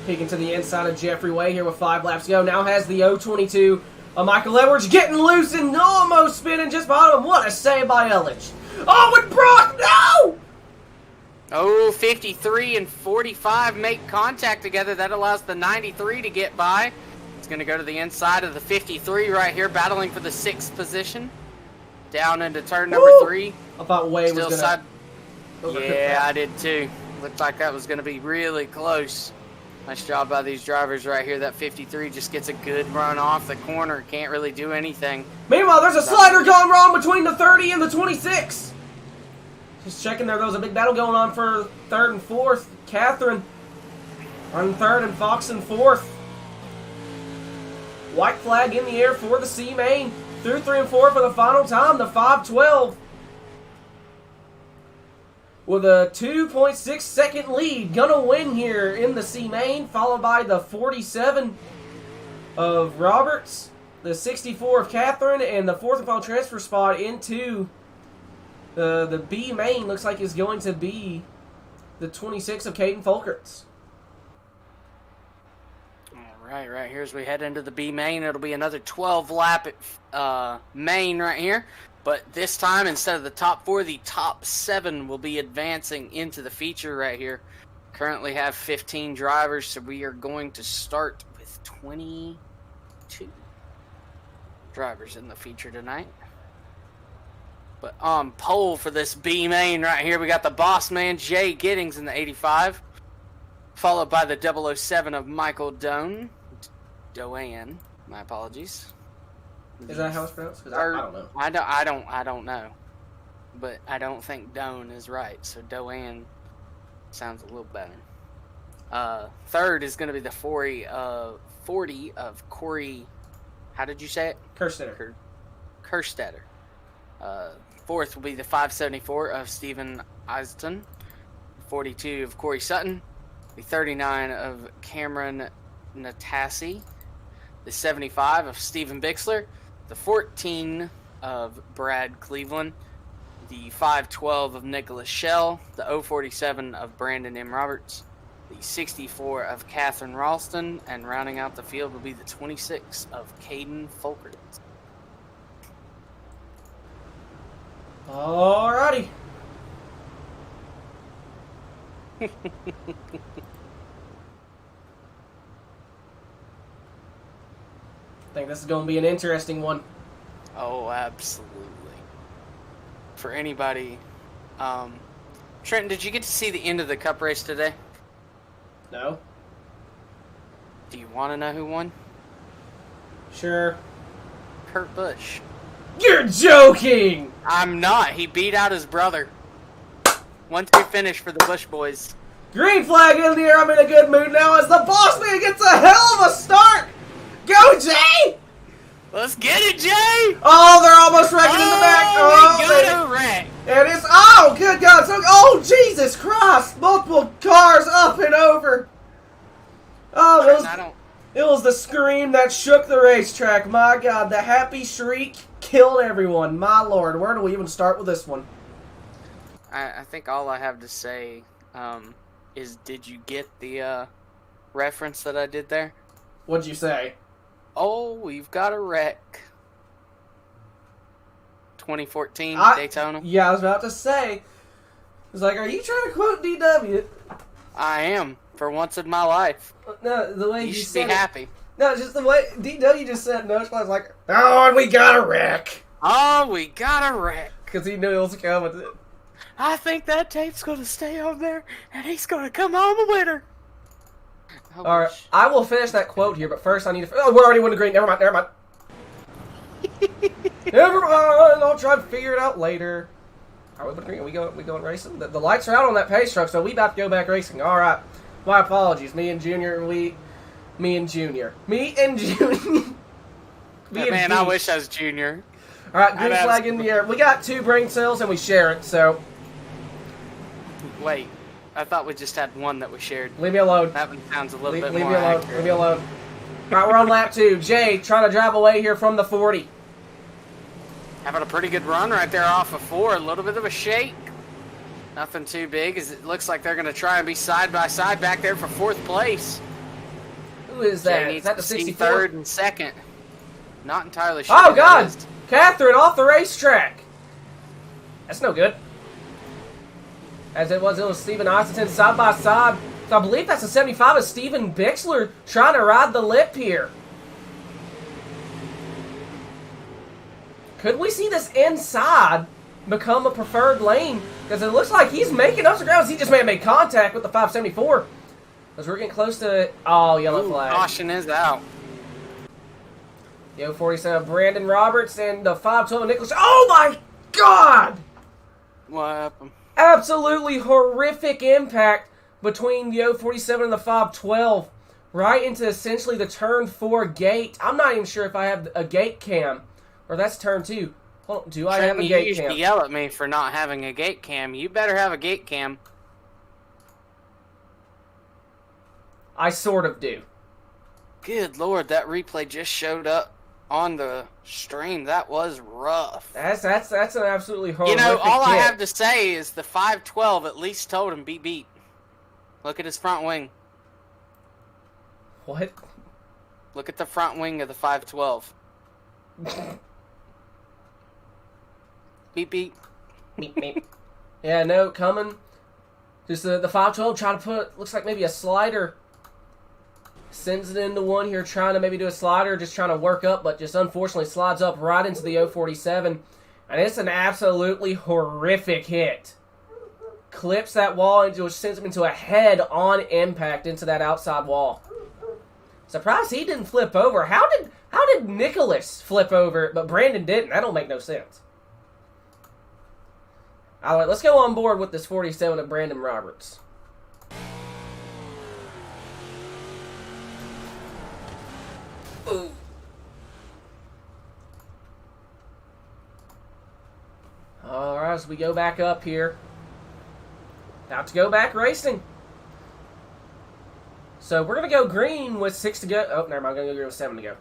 Peeking to the inside of Jeffrey Way here with 5 laps to go. Now has the 022 of Michael Edwards getting loose and almost spinning just behind him. What a save by Elledge. Oh, and Brock, no! Oh, 53 and 45 make contact together. That allows the 93 to get by. It's going to go to the inside of the 53 right here, battling for the 6th position. Down into turn number 3. I thought Way was going to... Yeah, I did too. Looked like that was going to be really close. Nice job by these drivers right here. That 53 just gets a good run off the corner. Can't really do anything. Meanwhile, there's a slider gone wrong between the 30 and the 26. Just checking there. There was a big battle going on for 3rd and 4th. Catherine on 3rd and Fox in 4th. White flag in the air for the C main. Through 3 and 4 for the final time. The 512. With a 2.6 second lead. Gonna win here in the C main. Followed by the 47 of Roberts. The 64 of Catherine. And the 4th and final transfer spot into the B main. Looks like is going to be the 26 of Caden Folkerts. Right here as we head into the B main, it'll be another 12 lap main right here. But this time, instead of the top 4, the top 7 will be advancing into the feature right here. Currently have 15 drivers, so we are going to start with 22 drivers in the feature tonight. But on pole for this B main right here, we got the boss man, Jay Giddings in the 85. Followed by the 007 of Michael Doan. Doan, my apologies. Is that how it's pronounced? 'Cause I don't know. I don't know. But I don't think Doan is right, so Doan sounds a little better. 3rd is going to be the 40 of Corey. How did you say it? Kerstetter. Kerstetter. 4th will be the 574 of Stephen Eiston. 42 of Corey Sutton. The 39 of Cameron Natassi. The 75 of Stephen Bixler. The 14 of Brad Cleveland. The 512 of Nicholas Shell. The 047 of Brandon M. Roberts. The 64 of Catherine Ralston. And rounding out the field will be the 26 of Caden Folkert. Alrighty. I think this is going to be an interesting one. Oh, absolutely. For anybody, Trenton, did you get to see the end of the Cup race today? No. Do you want to know who won? Sure. Kurt Busch. You're joking! I'm not. He beat out his brother. 1-2 finish for the Busch boys. Green flag in the air. I'm in a good mood now as the boss man gets a hell of a start. Go, Jay! Let's get it, Jay! Oh, they're almost wrecking in the back. Oh, we got a wreck. And it's, oh, good God. So, oh, Jesus Christ. Multiple cars up and over. Oh, it was the scream that shook the racetrack. My God, the happy shriek killed everyone. My Lord, where do we even start with this one? I think all I have to say is, did you get the reference that I did there? What'd you say? Oh, we've got a wreck. 2014 Daytona. Yeah, I was about to say. I was like, are you trying to quote DW? I am, for once in my life. No, the way you should said be happy. No, just the way DW just said no. I was like, oh, and we got a wreck. Oh, we got a wreck. Because he knew it was coming. I think that tape's going to stay on there, and he's going to come home a winner. Alright, I will finish that quote here, but first I need to... Oh, we're already winning green. Never mind. Never mind. I'll try to figure it out later. Alright, we green. We going racing? The lights are out on that pace truck, so we about to go back racing. Alright. My apologies. Me and Junior. Man, I wish I was Junior. Alright, green flag in the air. We got 2 brain cells and we share it, so... Wait. I thought we just had one that we shared. Leave me alone. That one sounds a little bit more more accurate. Leave me alone. Alright, we're on lap 2. Jay trying to drive away here from the 40. Having a pretty good run right there off of 4. A little bit of a shake. Nothing too big, as it looks like they're going to try and be side by side back there for 4th place. Who is that? Jay Is that the 64? 3rd and 2nd. Not entirely sure. Oh, God! Catherine off the racetrack. That's no good. As it was Stephen Oxington side by side. So I believe that's the 75 of Stephen Bixler trying to ride the lip here. Could we see this inside become a preferred lane? Because it looks like he's making up some ground. He just may have made contact with the 574. As we're getting close to... Oh, yellow flag. Caution is out. The 047 Brandon Roberts and the 512 Nicholas. Oh, my God! What happened? Absolutely horrific impact between the 047 and the 512. Right into essentially the turn 4 gate. I'm not even sure if I have a gate cam. Or that's turn 2. Hold on, do I have a gate cam? You yell at me for not having a gate cam. You better have a gate cam. I sort of do. Good Lord, that replay just showed up on the stream. That was rough. That's an absolutely horrific You know, all I hit. have to say is the 512 at least told him beep beep. Look at his front wing. What? Look at the front wing of the 512. Beep beep. Meep, meep. Yeah, no, coming. Just the 512 trying to put, looks like maybe a slider. Sends it into one here, trying to maybe do a slider, just trying to work up, but just unfortunately slides up right into the 047. And it's an absolutely horrific hit. Clips that wall and just sends him into a head-on impact into that outside wall. Surprised he didn't flip over. How did Nicholas flip over, but Brandon didn't? That don't make no sense. All right, let's go on board with this 47 of Brandon Roberts. Ooh. All right, as we go back up here. About to go back racing. So we're going to go green with 6 to go. Oh, never mind. I'm going to go green with 7 to go.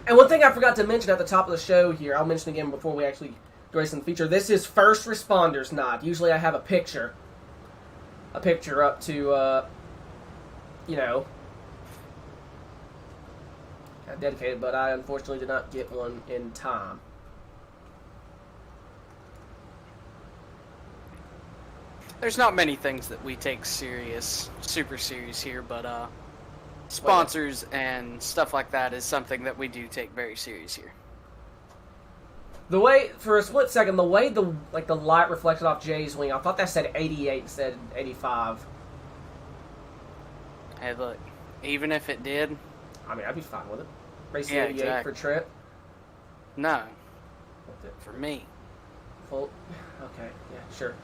And one thing I forgot to mention at the top of the show here, I'll mention again before we actually go racing the feature. This is First Responders Night. Usually I have a picture up to, you know, dedicated, but I unfortunately did not get one in time. There's not many things that we take super serious here, but sponsors and stuff like that is something that we do take very serious here. The way, for a split second, the way the light reflected off Jay's wing, I thought that said 88 instead of 85. Hey, look, even if it did, I mean, I'd be fine with it. Racing Yeah, 88 exactly. for Trent. no, for me. Full. Okay, yeah, sure.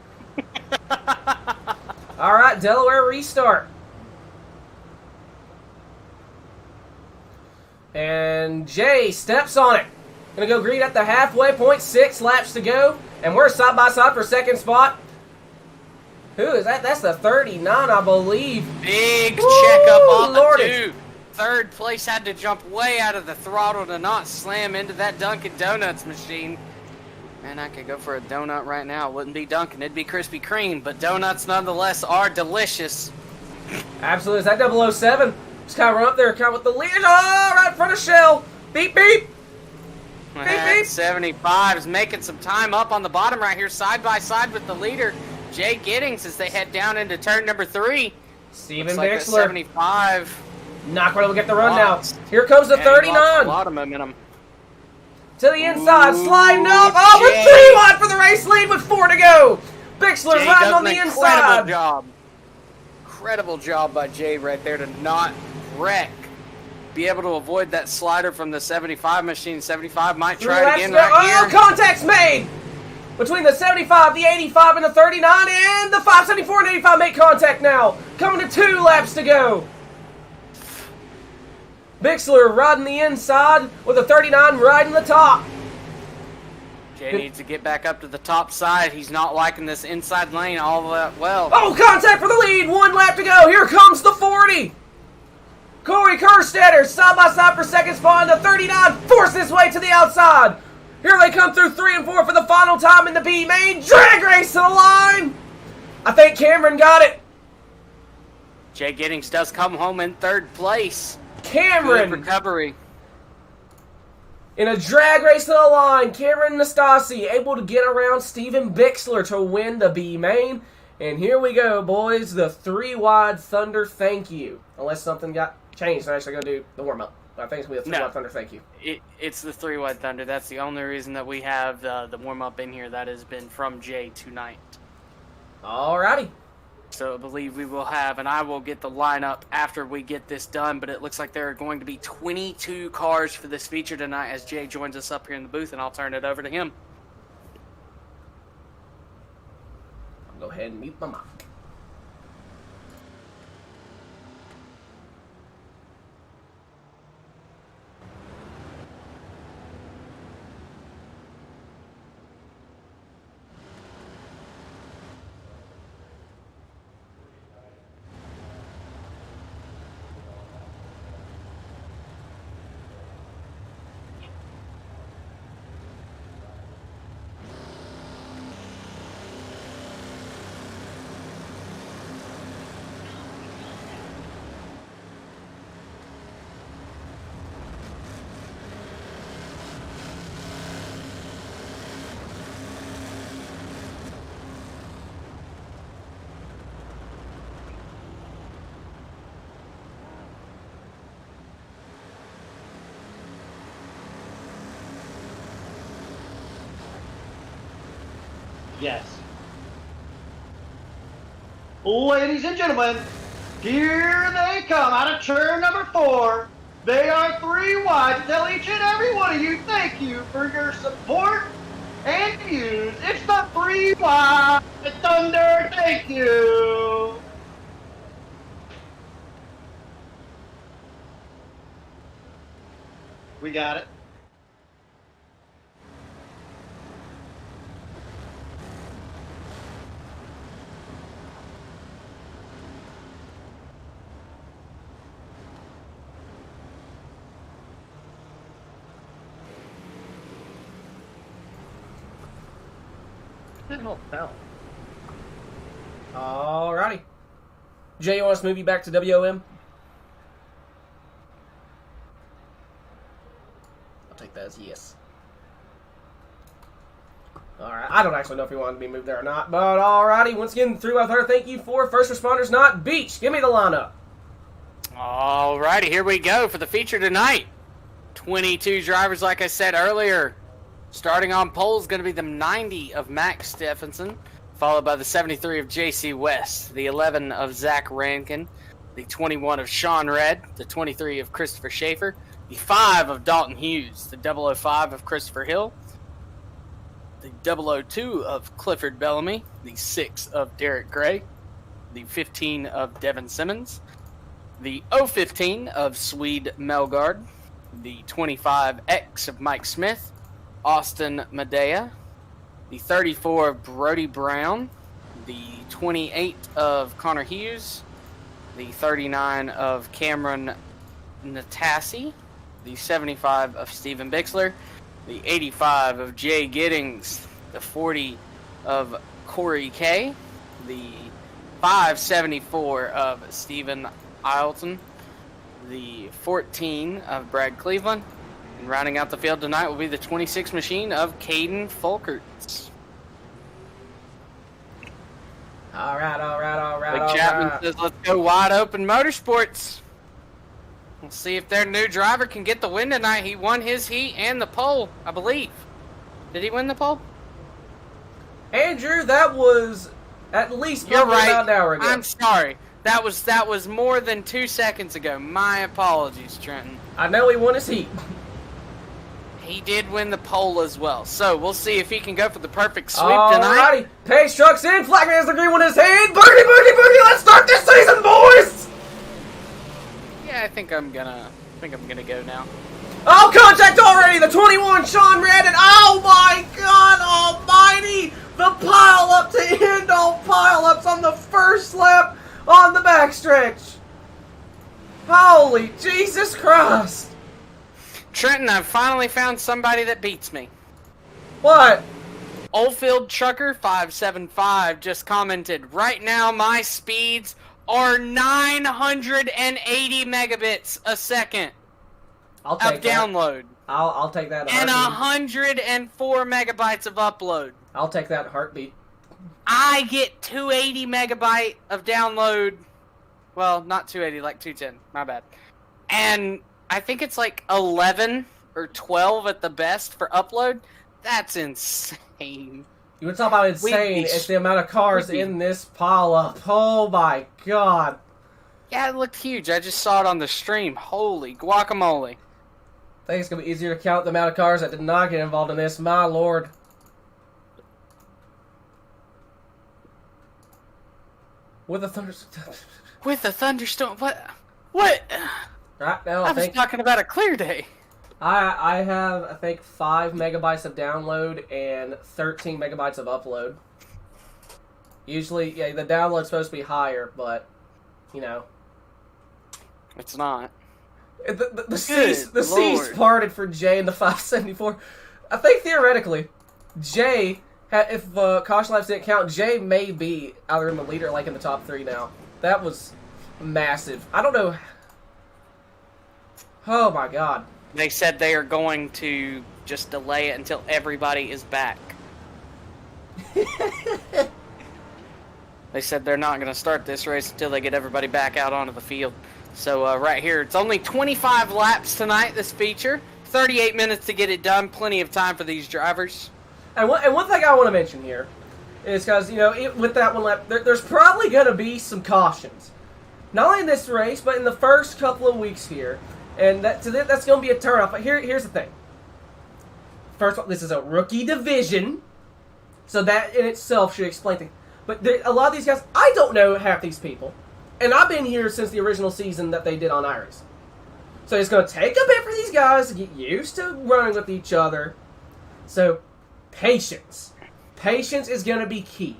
All right, Delaware restart. And Jay steps on it. Gonna go green at the halfway point. 6 laps to go, and we're side by side for second spot. Who is that? That's the 39, I believe. Big Woo, check up on the Lordy. 2. Third place had to jump way out of the throttle to not slam into that Dunkin' Donuts machine. Man, I could go for a donut right now. It wouldn't be Dunkin', it'd be Krispy Kreme, but donuts nonetheless are delicious. Absolutely. Is that 007? Just kind of run up there, kind of with the lead. Oh, right in front of Shell. Beep, beep. Beep, beep. 75 is making some time up on the bottom right here, side by side with the leader, Jay Giddings, as they head down into turn number 3. Steven Looks like Bixler. 75. Not going to get the run now. Lost. Here comes the Yeah, he lost 39. a lot of momentum. To the inside, Ooh, sliding up. Oh, we're Jay. 3 wide for the race lead with 4 to go. Bixler Jay riding does on an the incredible inside. job. Incredible job by Jay right there to not wreck. Be able to avoid that slider from the 75 machine. 75 might try it again right Oh, here. contact's made between the 75, the 85, and the 39, and the 574 and 85 make contact now. Coming to 2 laps to go. Bixler riding the inside with the 39 riding the top. Jay needs to get back up to the top side. He's not liking this inside lane all that well. Oh, contact for the lead. 1 lap to go. Here comes the 40. Corey Kerstetter side by side for second spot. And the 39 forces his way to the outside. Here they come through 3 and 4 for the final time in the B main. Drag race to the line. I think Cameron got it. Jay Giddings does come home in 3rd place. Cameron Good recovery. in a drag race to the line. Cameron Nastasi able to get around Steven Bixler to win the B main. And here we go, boys. The 3-wide Thunder thank you. Unless something got changed, I'm actually going to do the warm-up. I think it's going to be a 3-wide Thunder thank you. It's the 3-wide Thunder. That's the only reason that we have the warm-up in here. That has been from Jay tonight. Alrighty. So I believe we will have, and I will get the lineup after we get this done, but it looks like there are going to be 22 cars for this feature tonight as Jay joins us up here in the booth, and I'll turn it over to him. I'll go ahead and mute my mic. Yes. Ladies and gentlemen, here they come out of turn number 4. They are 3 wide. Tell each and every one of you thank you for your support and views. It's the 3 wide Thunder. Thank you. We got it. Alrighty. Jay, you want us to move you back to WOM? I'll take that as yes. Alright, I don't actually know if he wanted to be moved there or not, but alrighty. Once again, 3-wide Thunder, thank you for First Responders Not Beach. Give me the lineup. Alrighty, here we go for the feature tonight. 22 drivers, like I said earlier. Starting on pole is going to be the 90 of Max Stephenson, followed by the 73 of JC West, the 11 of Zach Rankin, the 21 of Sean Red, the 23 of Christopher Schaefer, the 5 of Dalton Hughes, the 005 of Christopher Hill, the 002 of Clifford Bellamy, the 6 of Derek Gray, the 15 of Devin Simmons, the 015 of Swede Melgard, the 25X of Mike Smith, Austin Medea, the 34 of Brody Brown, the 28 of Connor Hughes, the 39 of Cameron Natassi, the 75 of Stephen Bixler, the 85 of Jay Giddings, the 40 of Corey Kay, the 574 of Stephen Ileton, the 14 of Brad Cleveland, and rounding out the field tonight will be the 26 machine of Caden Folkerts. All right. Big Chapman says, let's go wide open Motorsports. We'll see if their new driver can get the win tonight. He won his heat and the pole, I believe. Did he win the pole? Andrew, that was at least You're right. about an hour ago. I'm sorry. That was more than 2 seconds ago. My apologies, Trenton. I know he won his heat. He did win the pole as well. So we'll see if he can go for the perfect sweep tonight. Alrighty, pace trucks in. Flagman has the green one in his hand. Boogie, boogie, boogie. Let's start this season, boys. Yeah, I think I'm gonna go now. Oh, contact already. The 21, Sean Red, and oh my God Almighty, the pile up to end all pile ups on the first lap on the backstretch. Holy Jesus Christ! Trenton, I've finally found somebody that beats me. What? Oldfield Trucker 575 just commented, right now my speeds are 980 megabits a second I'll take of download. I'll take that. And 104 megabytes of upload. I'll take that in a heartbeat. I get 280 megabyte of download. Well, not 280, like 210. My bad. And I think it's like 11 or 12 at the best for upload. That's insane. You would talk about insane. It's the amount of cars in this pile up. Oh my god. Yeah, it looked huge. I just saw it on the stream. Holy guacamole. I think it's going to be easier to count the amount of cars that did not get involved in this. My lord. With a thunderstorm. With a thunderstorm? What? What? Right now, I was talking about a clear day. I have, I think, 5 megabytes of download and 13 megabytes of upload. Usually, yeah, the download's supposed to be higher, but, you know. It's not. The seas parted for Jay in the 574. I think, theoretically, Jay, if caution laps didn't count, Jay may be either in the leader, like in the top 3 now. That was massive. I don't know. Oh, my God. They said they are going to just delay it until everybody is back. They said they're not going to start this race until they get everybody back out onto the field. So right here, it's only 25 laps tonight, this feature. 38 minutes to get it done. Plenty of time for these drivers. And one thing I want to mention here is because, you know, with that one lap, there's probably going to be some cautions. Not only in this race, but in the first couple of weeks here. And that's going to be a turnoff. But here's the thing. First of all, this is a rookie division. So that in itself should explain things. But a lot of these guys, I don't know half these people. And I've been here since the original season that they did on iRacing. So it's going to take a bit for these guys to get used to running with each other. So, patience. Patience is going to be key.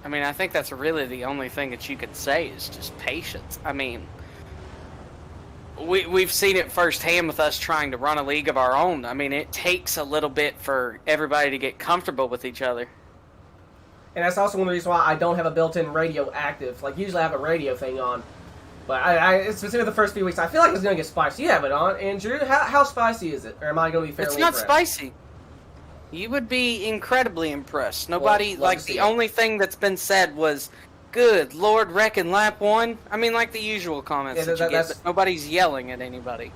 I mean, I think that's really the only thing that you could say is just patience. I mean, we've seen it firsthand with us trying to run a league of our own. I mean, it takes a little bit for everybody to get comfortable with each other. And that's also one of the reasons why I don't have a built-in radio active. Like, usually I have a radio thing on. But specifically the first few weeks, I feel like it's going to get spicy. You have it on. Andrew, how spicy is it? Or am I going to be fairly impressed? It's not impressed? spicy. You would be incredibly impressed. Nobody, well, the only thing that's been said was, good Lord, reckon lap 1. I mean, like the usual comments that you get, but nobody's yelling at anybody.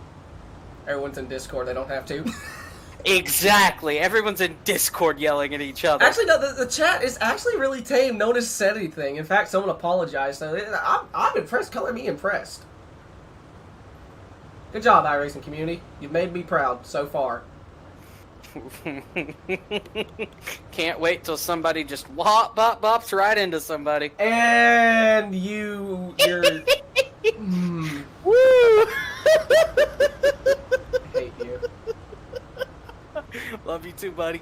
Everyone's in Discord, they don't have to. Exactly. Everyone's in Discord yelling at each other. Actually, no, the chat is actually really tame. No one has said anything. In fact, someone apologized. So I'm impressed. Color me impressed. Good job, iRacing community. You've made me proud so far. Can't wait till somebody just bops right into somebody. And you're... Woo! I hate you. Love you too, buddy.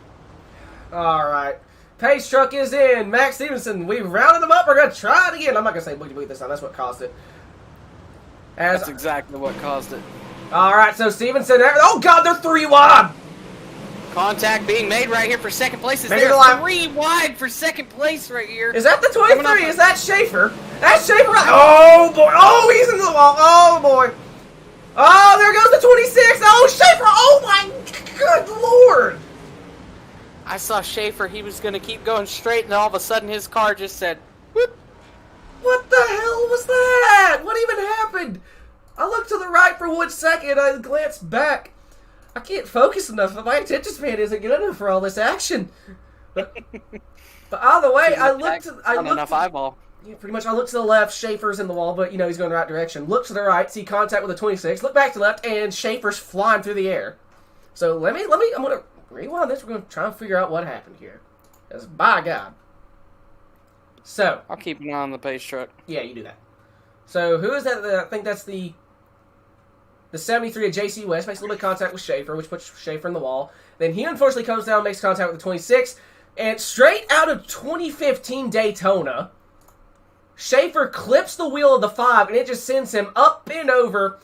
Alright. Pace truck is in. Max Stevenson, we rounded them up. We're going to try it again. I'm not going to say boogie boogie this time. That's what caused it. That's exactly what caused it. Alright, so Stevenson... Oh, God, they're 3 wide. Contact being made right here for second place. They're 3 wide for second place right here. Is that the 23? Is that Schaefer? That's Schaefer. Oh, boy. Oh, he's in the wall. Oh, boy. Oh, there goes the 26. Oh, Schaefer. Oh, my good Lord. I saw Schaefer. He was going to keep going straight, and all of a sudden his car just said, whoop. What the hell was that? What even happened? I looked to the right for 1 second. I glanced back. I can't focus enough. My attention span isn't good enough for all this action. But either way, I looked enough eyeball. Yeah, pretty much. I looked to the left. Schaefer's in the wall, but you know he's going the right direction. Look to the right. See contact with the 26. Look back to the left, and Schaefer's flying through the air. So let me. I'm going to rewind this. We're going to try and figure out what happened here. Because by God. So I'll keep an eye on the pace truck. Yeah, you do that. So who is that? I think that's the 73 of JC West. Makes a little bit of contact with Schaefer, which puts Schaefer in the wall. Then he unfortunately comes down, makes contact with the 26. And straight out of 2015 Daytona, Schaefer clips the wheel of the 5, and it just sends him up and over,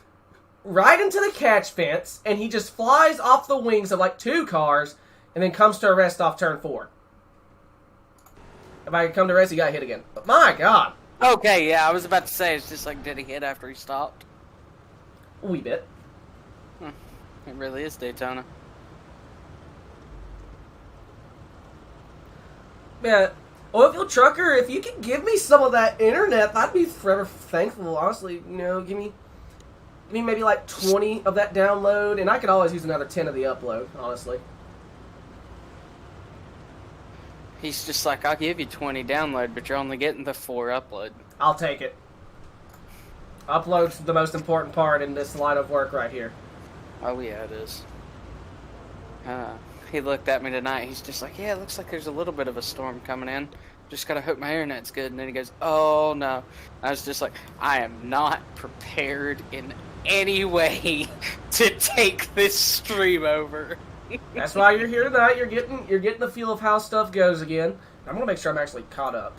right into the catch fence, and he just flies off the wings of like 2 cars, and then comes to a rest off turn 4. If I could come to rest, he got hit again. But my God. Okay, yeah, I was about to say, it's just like, did he hit after he stopped? A wee bit. It really is Daytona. Yeah. Oilfield Trucker, if you can give me some of that internet, I'd be forever thankful, honestly. You know, give me maybe like 20 of that download, and I could always use another 10 of the upload, honestly. He's just like, I'll give you 20 download, but you're only getting the 4 upload. I'll take it. Upload's the most important part in this line of work right here. Oh, yeah, it is. He looked at me tonight. He's just like, yeah, it looks like there's a little bit of a storm coming in. Just gotta hope my internet's good. And then he goes, oh, no. I was just like, I am not prepared in any way to take this stream over. That's why you're here tonight. You're getting the feel of how stuff goes again. I'm gonna make sure I'm actually caught up.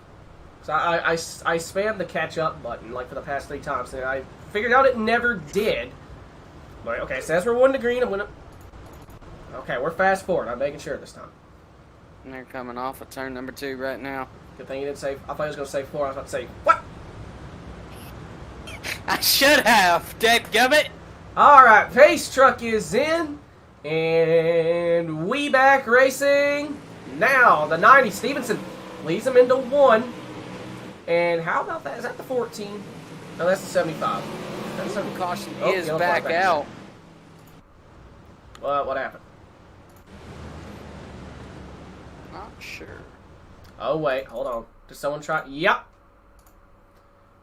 So I spammed the catch up button like for the past 3 times, and I figured out it never did. But okay, so as we're 1 to green, I'm gonna. Okay, we're fast forward. I'm making sure this time. And they're coming off of turn number 2 right now. Good thing you didn't say. I thought he was gonna say 4. I was about to say what? I should have. Dadgummit. All right, pace truck is in. And we back racing. Now, the 90, Stevenson leads him into 1. And how about that? Is that the 14? No, that's the 75. That's Some caution Oh, is yellow back flag out. What happened? Not sure. Oh, wait. Hold on. Did someone try? Yep.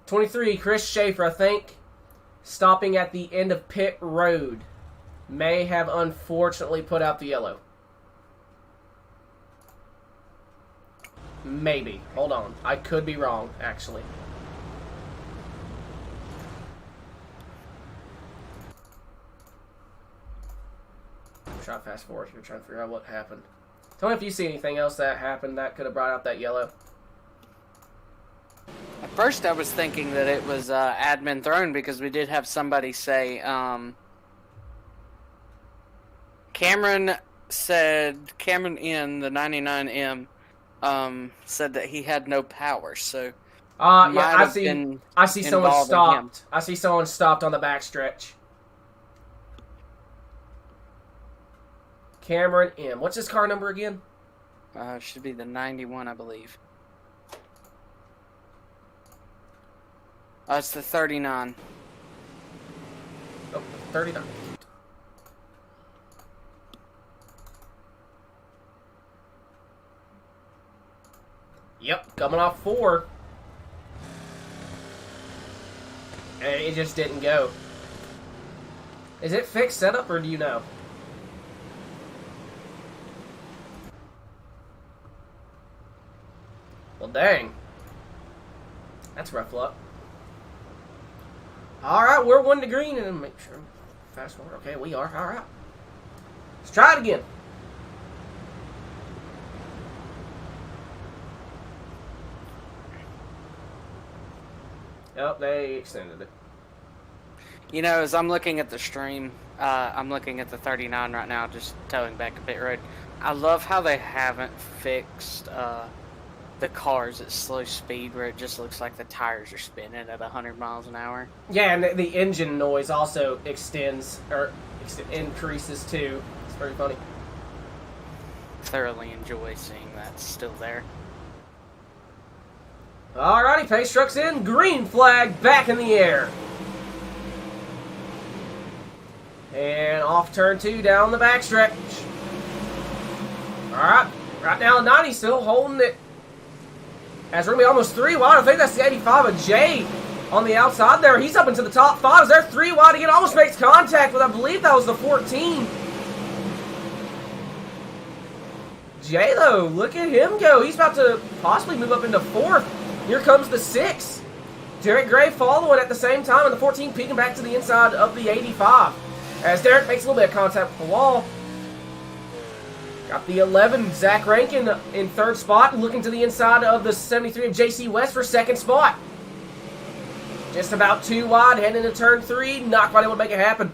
23, Chris Schaefer, I think, stopping at the end of pit road. May have unfortunately put out the yellow. Maybe. Hold on. I could be wrong, actually. I'm trying to fast forward here, trying to figure out what happened. Tell me if you see anything else that happened that could have brought out that yellow. At first I was thinking that it was admin thrown because we did have somebody say, Cameron in the 99M said that he had no power, so yeah, I see someone stopped. I see someone stopped on the backstretch. Cameron M. What's his car number again? Should be the 91, I believe. It's the 39. Oh, 39. Yep, coming off 4. And it just didn't go. Is it fixed setup, or do you know? Well, dang. That's rough luck. Alright, we're 1 to green, and make sure. Fast forward. Okay, we are. Alright. Let's try it again. Yep, they extended it. You know, as I'm looking at the stream, I'm looking at the 39 right now, just towing back a pit road. I love how they haven't fixed the cars at slow speed, where it just looks like the tires are spinning at 100 miles an hour. Yeah, and the engine noise also extends, or increases too. It's very funny. Thoroughly enjoy seeing that still there. Alrighty, pace truck's in. Green flag back in the air. And off turn 2 down the backstretch. Alright, right now 90 still holding it. As we're going to be almost 3 wide. I think that's the 85 of Jay on the outside there. He's up into the top 5. They're 3 wide again. Almost makes contact with, I believe that was the 14. Jay, though, look at him go. He's about to possibly move up into 4th. Here comes the 6. Derek Gray following at the same time, and the 14 peeking back to the inside of the 85. As Derek makes a little bit of contact with the wall. Got the 11, Zach Rankin in 3rd spot, looking to the inside of the 73 of JC West for 2nd spot. Just about 2 wide, heading into turn 3, not quite able to make it happen.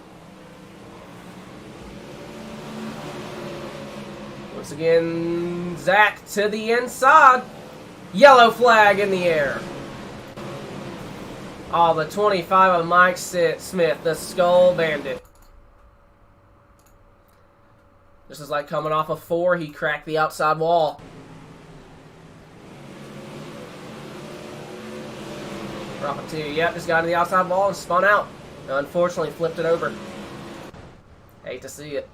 Once again, Zach to the inside. Yellow flag in the air. Oh, the 25 of Mike Smith, the Skull Bandit. This is like coming off of 4. He cracked the outside wall. Dropping 2. Yep, just got to the outside wall and spun out. Unfortunately, flipped it over. Hate to see it.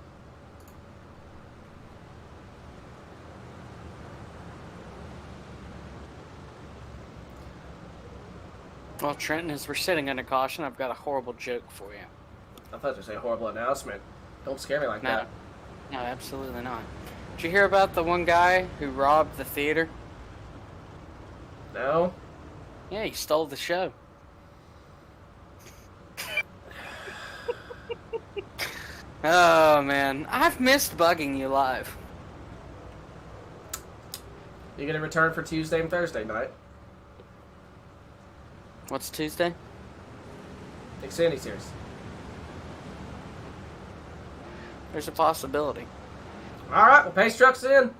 Well, Trenton, as we're sitting under caution, I've got a horrible joke for you. I thought you were saying horrible announcement. Don't scare me like that. No, absolutely not. Did you hear about the one guy who robbed the theater? No? Yeah, he stole the show. Oh, man. I've missed bugging you live. You gonna return for Tuesday and Thursday night? What's Tuesday? Xfinity Series. There's a possibility. Alright, well, pace truck's in.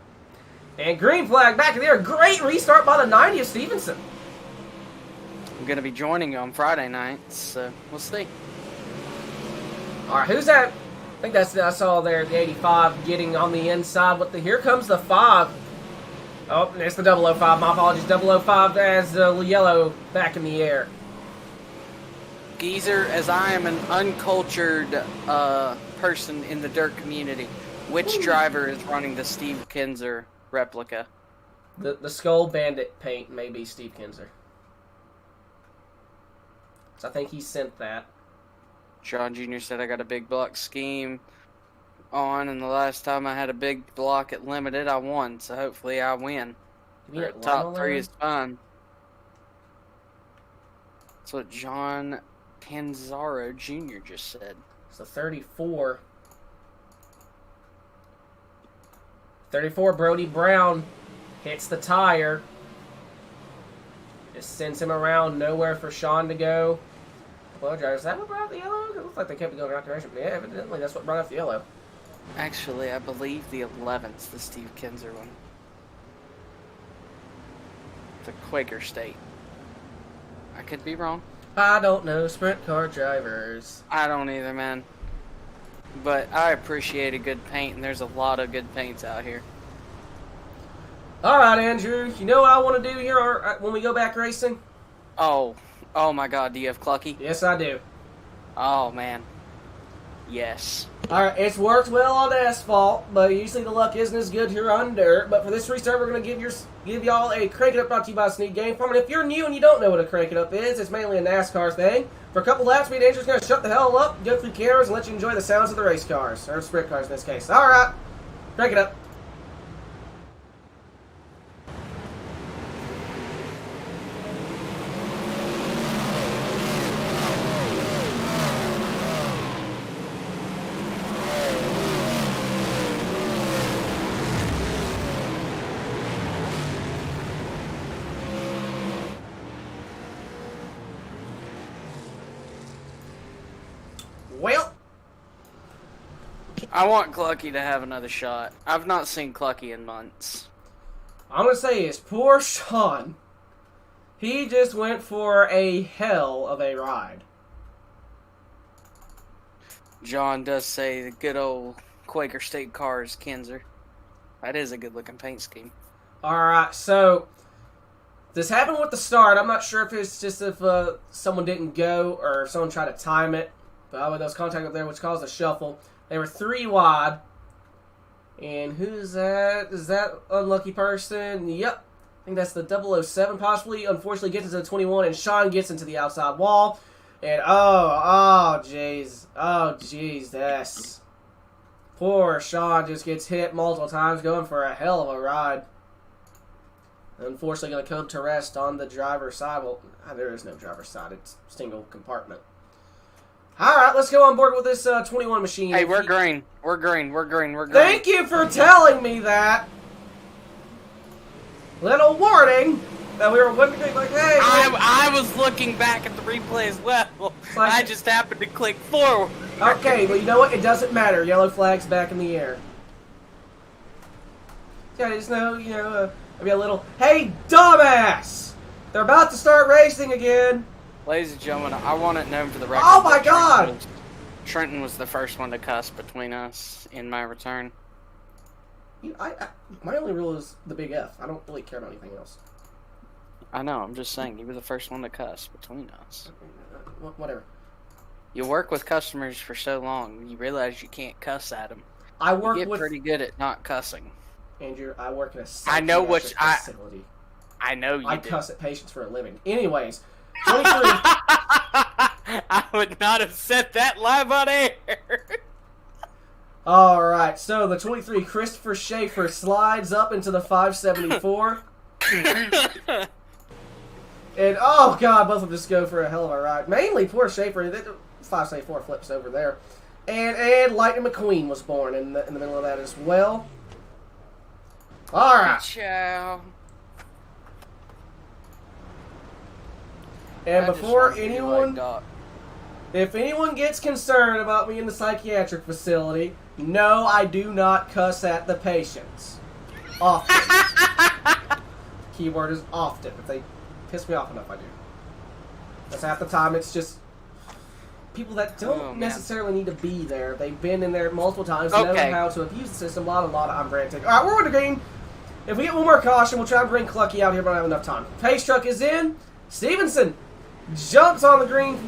And green flag back in the air. Great restart by the 90 of Stevenson. I'm going to be joining you on Friday night, so we'll see. Alright, who's that? I think that's, I saw there, the 85 getting on the inside with the, here comes the 5. Oh, it's the 005. My apologies. 005 has yellow back in the air. Geezer, as I am an uncultured person in the dirt community, which driver is running the Steve Kinzer replica? The Skull Bandit paint may be Steve Kinzer. So I think he sent that. John Jr. said I got a big block scheme on, and the last time I had a big block at Limited, I won, so hopefully I win. Top 3 is fun. That's what John Canzaro Jr. just said. So 34. 34, Brody Brown hits the tire. Just sends him around, nowhere for Sean to go. Well, driver, is that what brought up the yellow? It looks like they kept going the right direction, but yeah, evidently that's what brought up the yellow. Actually, I believe the 11th's the Steve Kinzer one. The Quaker State. I could be wrong. I don't know sprint car drivers. I don't either, man. But I appreciate a good paint, and there's a lot of good paints out here. All right, Andrew. You know what I want to do here when we go back racing? Oh my God. Do you have Clucky? Yes, I do. Oh, man. Yes. All right, it's worked well on asphalt, but usually the luck isn't as good here on dirt. But for this restart, we're going to give y'all a Crank It Up brought to you by Sneak Game Farm. And if you're new and you don't know what a Crank It Up is, it's mainly a NASCAR thing. For a couple laps, me and Andrew's going to shut the hell up, go through cameras, and let you enjoy the sounds of the race cars, or sprint cars in this case. All right, Crank It Up. Well, I want Clucky to have another shot. I've not seen Clucky in months. I'm going to say is poor Sean. He just went for a hell of a ride. John does say the good old Quaker State car is Kinzer. That is a good looking paint scheme. Alright, so this happened with the start. I'm not sure if it's just if someone didn't go or if someone tried to time it. But there was contact up there, which caused a shuffle. They were 3 wide. And who's that? Is that unlucky person? Yep. I think that's the 007 possibly. Unfortunately, gets into the 21, and Sean gets into the outside wall. And oh, jeez. Oh, jeez, that's... Poor Sean just gets hit multiple times, going for a hell of a ride. Unfortunately, going to come to rest on the driver's side. Well, there is no driver's side. It's single compartment. All right, let's go on board with this 21 machine. Hey, we're green. We're green. We're green. We're green. Thank you for telling me that. Little warning that we were wondering, like, hey. I was looking back at the replay as well. Like, I just happened to click forward. Okay, well, you know what? It doesn't matter. Yellow flag's back in the air. Yeah, just know, maybe a little, hey, dumbass! They're about to start racing again. Ladies and gentlemen, I want it known for the record. Oh my God! Trenton was the first one to cuss between us in my return. My only rule is the big F. I don't really care about anything else. I know. I'm just saying you were the first one to cuss between us. Whatever. You work with customers for so long, you realize you can't cuss at them. I work you get with pretty good at not cussing. Andrew. I work in a I know what facility. I know you. I do. cuss at patients for a living. Anyways, 23. I would not have said that live on air. All right, so the 23 Christopher Schaefer slides up into the 574. And, oh, God, both of them just go for a hell of a ride. Mainly poor Schaefer. The 574 flips over there. And Lightning McQueen was born in the middle of that as well. All right. Ciao. And before anyone... If anyone gets concerned about me in the psychiatric facility, no, I do not cuss at the patients. Often. Keyword is often. If they piss me off enough, I do. That's half the time. It's just people that don't necessarily need to be there. They've been in there multiple times, know how to abuse the system, blah, blah, blah. I'm ranting. All right, we're on the green. If we get one more caution, we'll try and bring Clucky out here, but I don't have enough time. Pace truck is in. Stevenson jumps on the green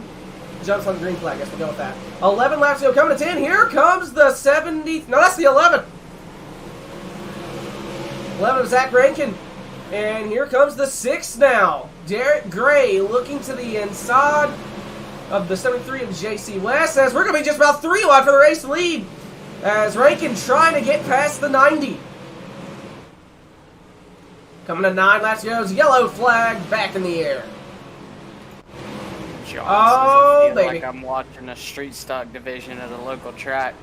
flag. I guess we'll go with that. 11 laps to go. Coming to 10. Here comes the 70. No, that's the 11. 11 of Zach Rankin. And here comes the 6 now. Derek Gray looking to the inside of the 73 of JC West. As we're going to be just about 3 wide for the race lead. As Rankin trying to get past the 90. Coming to 9 laps goes. Yellow flag back in the air. Oh, baby. Like I'm watching a street stock division at a local track.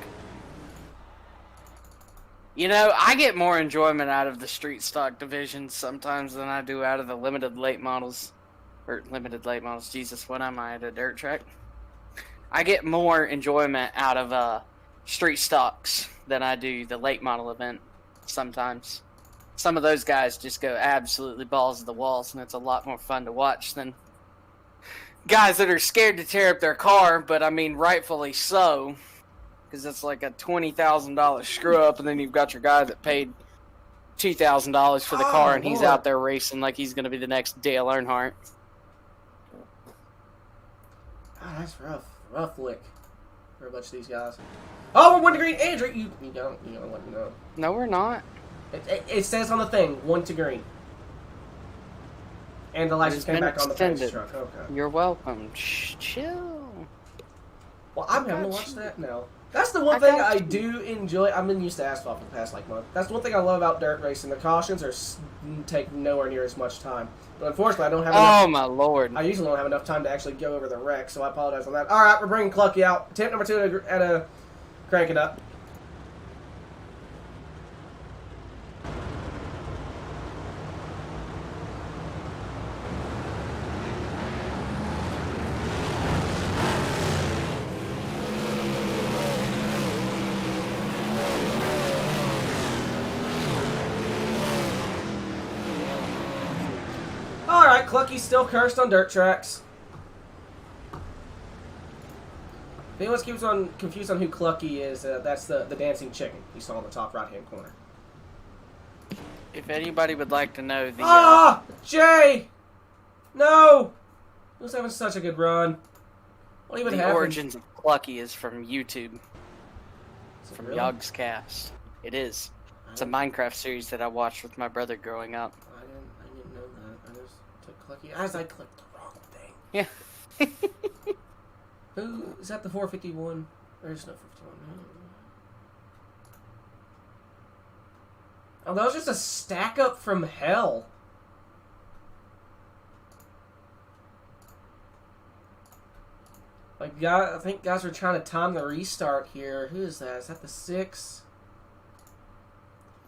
You know, I get more enjoyment out of the street stock division sometimes than I do out of the limited late models. Or limited late models. Jesus, what am I at a dirt track? I get more enjoyment out of street stocks than I do the late model event sometimes. Some of those guys just go absolutely balls to the walls, and it's a lot more fun to watch than guys that are scared to tear up their car, but I mean rightfully so, because it's like a $20,000 screw up, and then you've got your guy that paid $2,000 for the car, and he's out there racing like he's going to be the next Dale Earnhardt. God, that's rough lick for a bunch of these guys. Oh, we're 1 to green. Andrew, you don't let me know. No, we're not. It says on the thing 1 to green. And the lights just came back on the pace truck. Okay. You're welcome. Chill. Well, I'm having to watch that now. That's the one thing I do enjoy. I've been used to asphalt for the past month. That's one thing I love about dirt racing. The cautions take nowhere near as much time. But unfortunately, I don't have enough. Oh, my Lord. I usually don't have enough time to actually go over the wreck, so I apologize on that. All right, we're bringing Clucky out. Attempt number 2 at a crank it up. Alright, Clucky's still cursed on dirt tracks. If anyone's confused on who Clucky is, that's the dancing chicken you saw in the top right-hand corner. If anybody would like to know the... Jay! No! He was having such a good run. What even happened? The origins of Clucky is from YouTube. From really? Yogscast. It is. It's a Minecraft series that I watched with my brother growing up. I didn't know that. I just took Clucky as I clicked the wrong thing. Yeah. Who is that? The 451? There's no 51. Oh, that was just a stack up from hell. Like, I think guys are trying to time the restart here. Who is that? Is that the 6?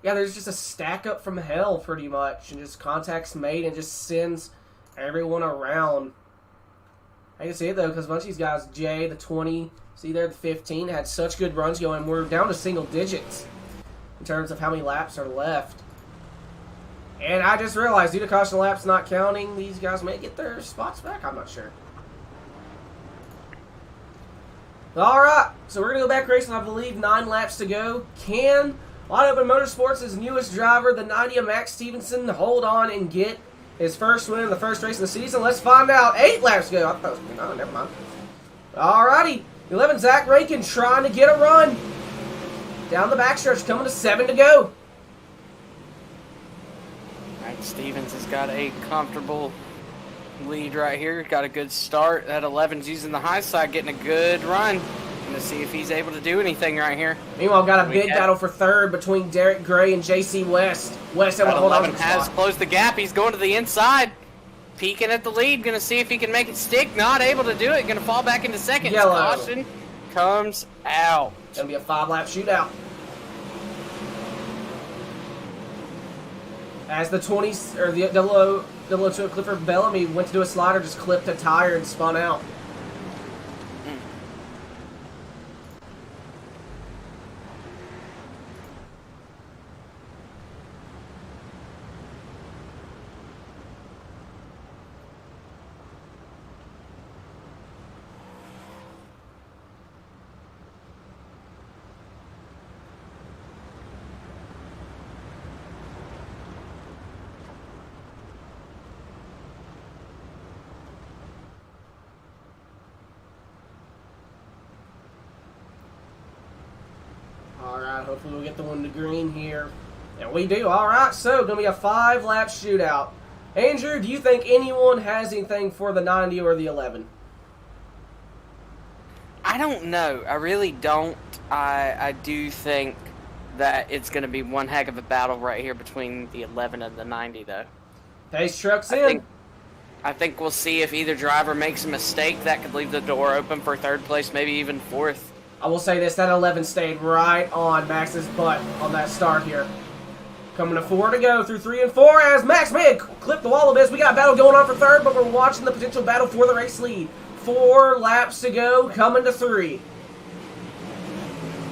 Yeah, there's just a stack up from hell, pretty much, and just contacts made and just sends everyone around. I can see it, though, because a bunch of these guys, Jay, the 20, see there, the 15, had such good runs going. We're down to single digits in terms of how many laps are left. And I just realized, due to caution laps not counting, these guys may get their spots back. I'm not sure. Alright, so we're going to go back racing, I believe, 9 laps to go. Can Wide Open Motorsports' newest driver, the 90 of Max Stevenson, hold on and get his first win in the first race of the season. Let's find out. 8 laps to go. I thought it was, no, never mind. Alrighty. 11, Zach Rankin trying to get a run. Down the backstretch, coming to 7 to go. Mike Stevens has got a comfortable lead right here. Got a good start. That 11's using the high side, getting a good run. Going to see if he's able to do anything right here. Meanwhile, got a big battle for third between Derek Gray and JC West. West able to hold on to the spot. 11 has closed the gap. He's going to the inside. Peeking at the lead. Going to see if he can make it stick. Not able to do it. Going to fall back into second. Yellow. Caution comes out. Going to be a 5-lap shootout. As the 20s, or the 002 Clifford Bellamy went to do a slider, just clipped a tire and spun out. Alright, hopefully we'll get the one to green here. And we do. Alright, so going to be a 5-lap shootout. Andrew, do you think anyone has anything for the 90 or the 11? I don't know. I really don't. I do think that it's going to be one heck of a battle right here between the 11 and the 90, though. Pace truck's in. I think we'll see if either driver makes a mistake. That could leave the door open for third place, maybe even fourth. I will say this, that 11 stayed right on Max's butt on that start here. Coming to 4 to go through 3 and 4 as Max may have clipped the wall a bit. We got a battle going on for third, but we're watching the potential battle for the race lead. 4 laps to go, coming to 3.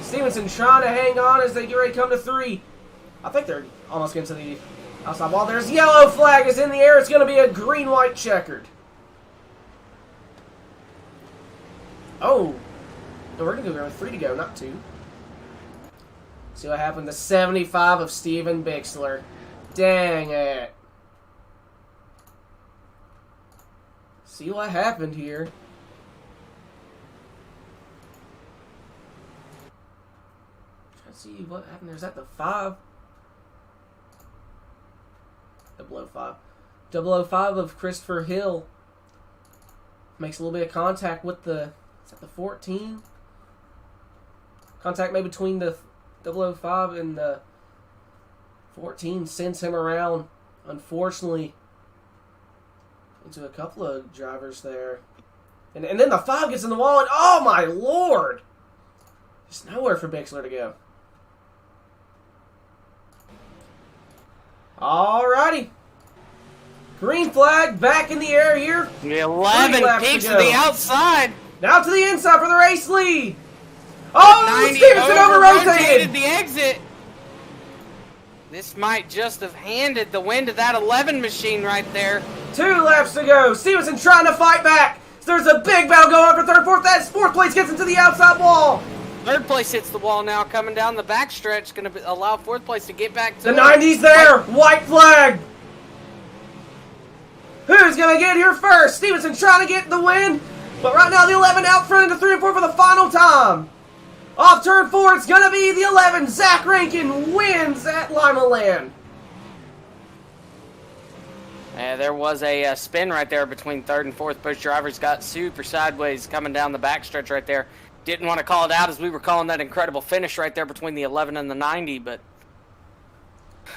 Stevenson trying to hang on as they get ready to come to 3. I think they're almost getting to the outside wall. There's yellow flag is in the air. It's going to be a green-white checkered. Oh. No, we're going to go with 3 to go, not 2. See what happened. The 75 of Steven Bixler. Dang it. See what happened here. Trying to see what happened there. Is that the 5? 005. 005 of Christopher Hill. Makes a little bit of contact with the... Is that the 14? Contact made between the 005 and the 14 sends him around, unfortunately, into a couple of drivers there. And then the 5 gets in the wall, and oh my lord! There's nowhere for Bixler to go. Alrighty. Green flag back in the air here. The 11 peeks to the outside. Now to the inside for the race lead. Oh, Stevenson over-rotated the exit. This might just have handed the win to that 11 machine right there. 2 laps to go. Stevenson trying to fight back. There's a big battle going on for third, fourth. That 4th place gets into the outside wall. Third place hits the wall now, coming down the backstretch. Going to allow 4th place to get back to the 90's there. White flag. Who's going to get here first? Stevenson trying to get the win. But right now the 11 out front into 3 and 4 for the final time. Off turn 4, it's going to be the 11. Zach Rankin wins at Lima Land. Yeah, there was a spin right there between 3rd and 4th. Both drivers got super sideways coming down the backstretch right there. Didn't want to call it out as we were calling that incredible finish right there between the 11 and the 90, but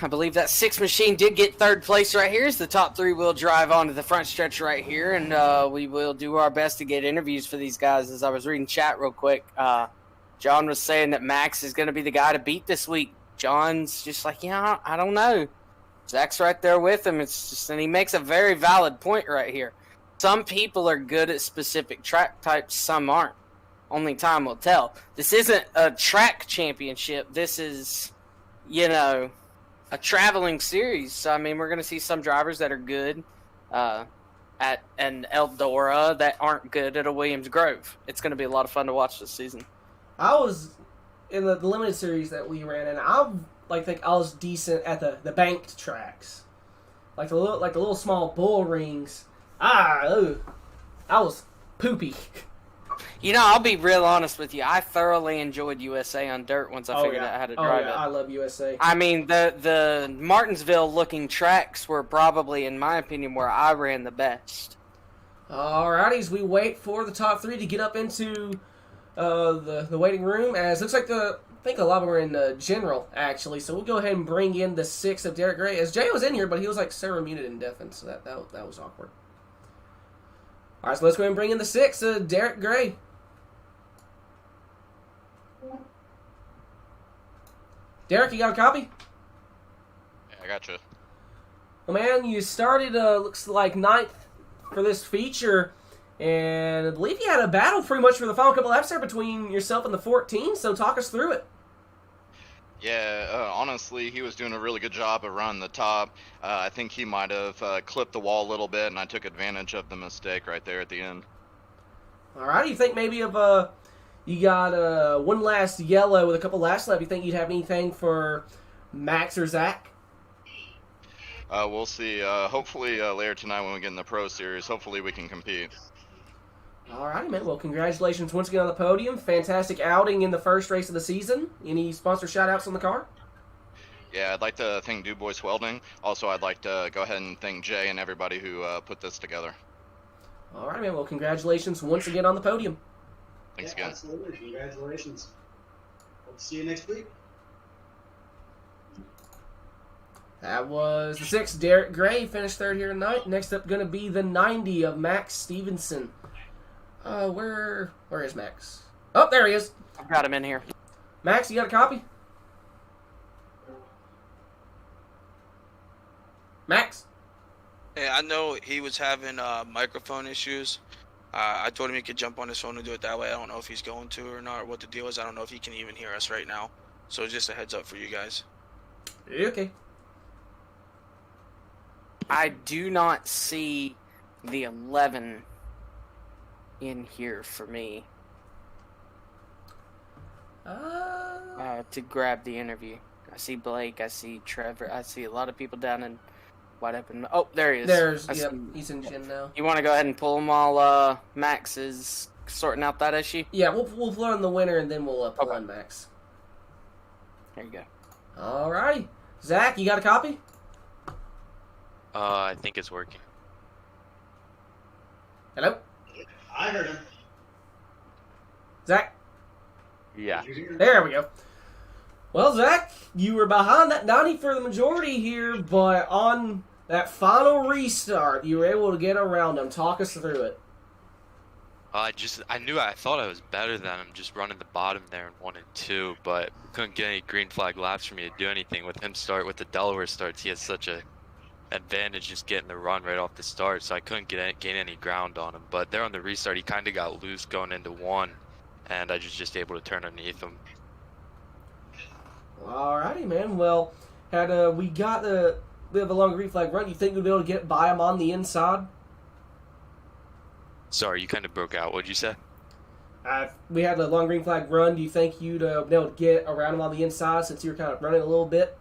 I believe that 6 machine did get 3rd place right here as the top 3 will drive onto the front stretch right here, and we will do our best to get interviews for these guys. As I was reading chat real quick, John was saying that Max is going to be the guy to beat this week. John's just like, yeah, I don't know. Zach's right there with him. It's just, and he makes a very valid point right here. Some people are good at specific track types, some aren't. Only time will tell. This isn't a track championship. This is, you know, a traveling series. So, I mean, we're going to see some drivers that are good at an Eldora that aren't good at a Williams Grove. It's going to be a lot of fun to watch this season. I was in the limited series that we ran, and think I was decent at the banked tracks. like the little small bull rings. That was poopy. You know, I'll be real honest with you. I thoroughly enjoyed USA on dirt once I figured out how to drive it. I love USA. I mean, the Martinsville-looking tracks were probably, in my opinion, where I ran the best. Alrighty, as we wait for the top 3 to get up into the waiting room, as looks like I think a lot of them are in general, actually. So we'll go ahead and bring in the 6 of Derek Gray. As Jay was in here, but he was like Sarah muted and deafened, so that was awkward. Alright, so let's go ahead and bring in the 6 of Derek Gray. Derek, you got a copy? Yeah, I got you. Well, man, you started, looks like 9th for this feature, and I believe you had a battle pretty much for the final couple laps there between yourself and the 14, so talk us through it. Yeah, honestly, he was doing a really good job of running the top. I think he might have clipped the wall a little bit, and I took advantage of the mistake right there at the end. Alright, you think maybe if you got one last yellow with a couple laps left, you think you'd have anything for Max or Zach? We'll see. Hopefully later tonight when we get in the Pro Series, hopefully we can compete. Alright, man. Well, congratulations once again on the podium. Fantastic outing in the first race of the season. Any sponsor shout-outs on the car? Yeah, I'd like to thank DuBois Welding. Also, I'd like to go ahead and thank Jay and everybody who put this together. Alright, man. Well, congratulations once again on the podium. Thanks again. Absolutely. Congratulations. Hope to see you next week. That was the 6, Derek Gray, finished 3rd here tonight. Next up going to be the 90 of Max Stevenson. Where is Max? Oh, there he is. I've got him in here. Max, you got a copy? Max? Yeah, I know he was having microphone issues. I told him he could jump on his phone and do it that way. I don't know if he's going to or not, or what the deal is. I don't know if he can even hear us right now. So just a heads up for you guys. Okay. I do not see the 11 in here for me to grab the interview. I see Blake, I see Trevor, I see a lot of people down in wide open. Oh, there he is. He's in gym now. You want to go ahead and pull them all? Max is sorting out that issue. Yeah, we'll learn the winner and then we'll pull on Max. There you go. Alrighty. Zach, you got a copy? I think it's working. Hello? I heard him. Zach? Yeah. There we go. Well, Zach, you were behind that 90 for the majority here, but on that final restart, you were able to get around them. Talk us through it. I thought I was better than him just running the bottom there in 1 and 2, but couldn't get any green flag laps for me to do anything. With him with the Delaware starts, he has such a advantage just getting the run right off the start, so I couldn't gain any ground on him. But there on the restart, he kind of got loose going into 1, and I was just able to turn underneath him. Alrighty, man. Well, had we got a bit of a long green flag run, you think we'd be able to get by him on the inside? Sorry, you kind of broke out. What'd you say? We had a long green flag run. Do you think you'd be able to get around him on the inside since you were kind of running a little bit?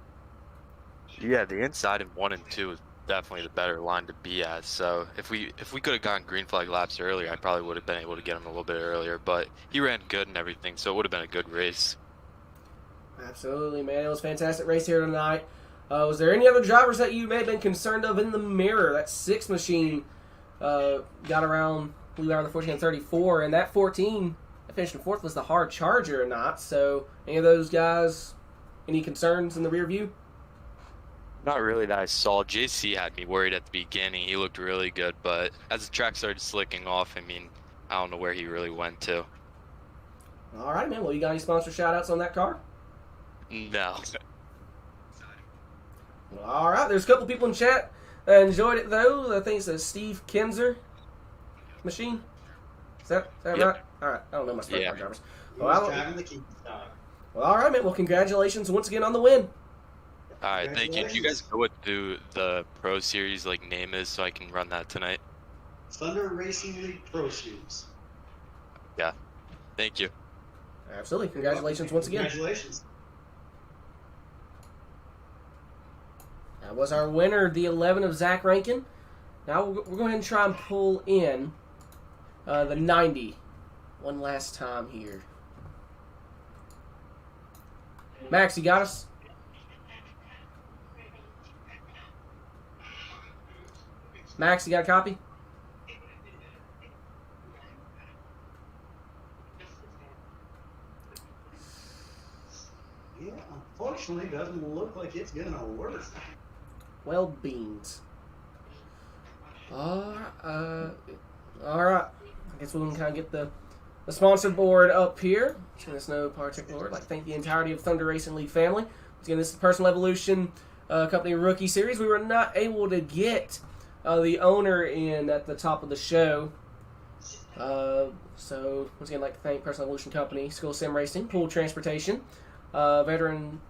Yeah, the inside in 1 and 2 is definitely the better line to be at. So if we could have gotten green flag laps earlier, I probably would have been able to get him a little bit earlier. But he ran good and everything, so it would have been a good race. Absolutely, man. It was a fantastic race here tonight. Was there any other drivers that you may have been concerned of in the mirror? That 6 machine got around, I believe, around the 14 and 34, and that 14 that finished in 4th was the hard charger or not. So any of those guys, any concerns in the rear view? Not really that I saw. JC had me worried at the beginning. He looked really good, but as the track started slicking off, I mean, I don't know where he really went to. All right, man. Well, you got any sponsor shout-outs on that car? No. All right. There's a couple people in chat that enjoyed it, though. I think it's a Steve Kinzer machine. Is that Yep. right? All right. I don't know my sprint car drivers. Well, Driving the Keystone. well, all right, man. Well, congratulations once again on the win. All right, thank you. Do you guys know what the Pro Series name is so I can run that tonight? Thunder Racing League Pro Series. Yeah. Thank you. Absolutely. Congratulations once again. Congratulations. That was our winner, the 11 of Zach Rankin. Now we're going ahead and try and pull in the 90 one last time here. Max, you got us? Max, you got a copy? Yeah, unfortunately, doesn't look like it's gonna work. Well, beans. All right. I guess we can kind of get the sponsor board up here. There's no particular order. I'd like to thank the entirety of Thunder Racing League family. Once again, this is the Personal Evolution Company Rookie Series. We were not able to get the owner in at the top of the show. So, once again, I'd like to thank Personal Evolution Company, School Sim Racing, Pool Transportation, Veteran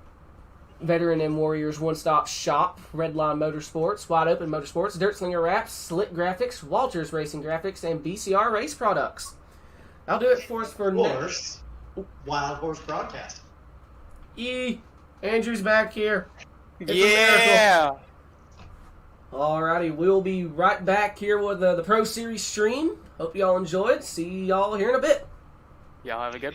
and Warriors One-Stop Shop, Redline Motorsports, Wide Open Motorsports, Dirt Slinger Wraps, Slick Graphics, Walters Racing Graphics, and BCR Race Products. I'll do it for us for now. Wild Horse Broadcast. Andrew's back here. It's Yeah. Alrighty, we'll be right back here with the Pro Series stream. Hope y'all enjoyed. See y'all here in a bit. Y'all have a good one.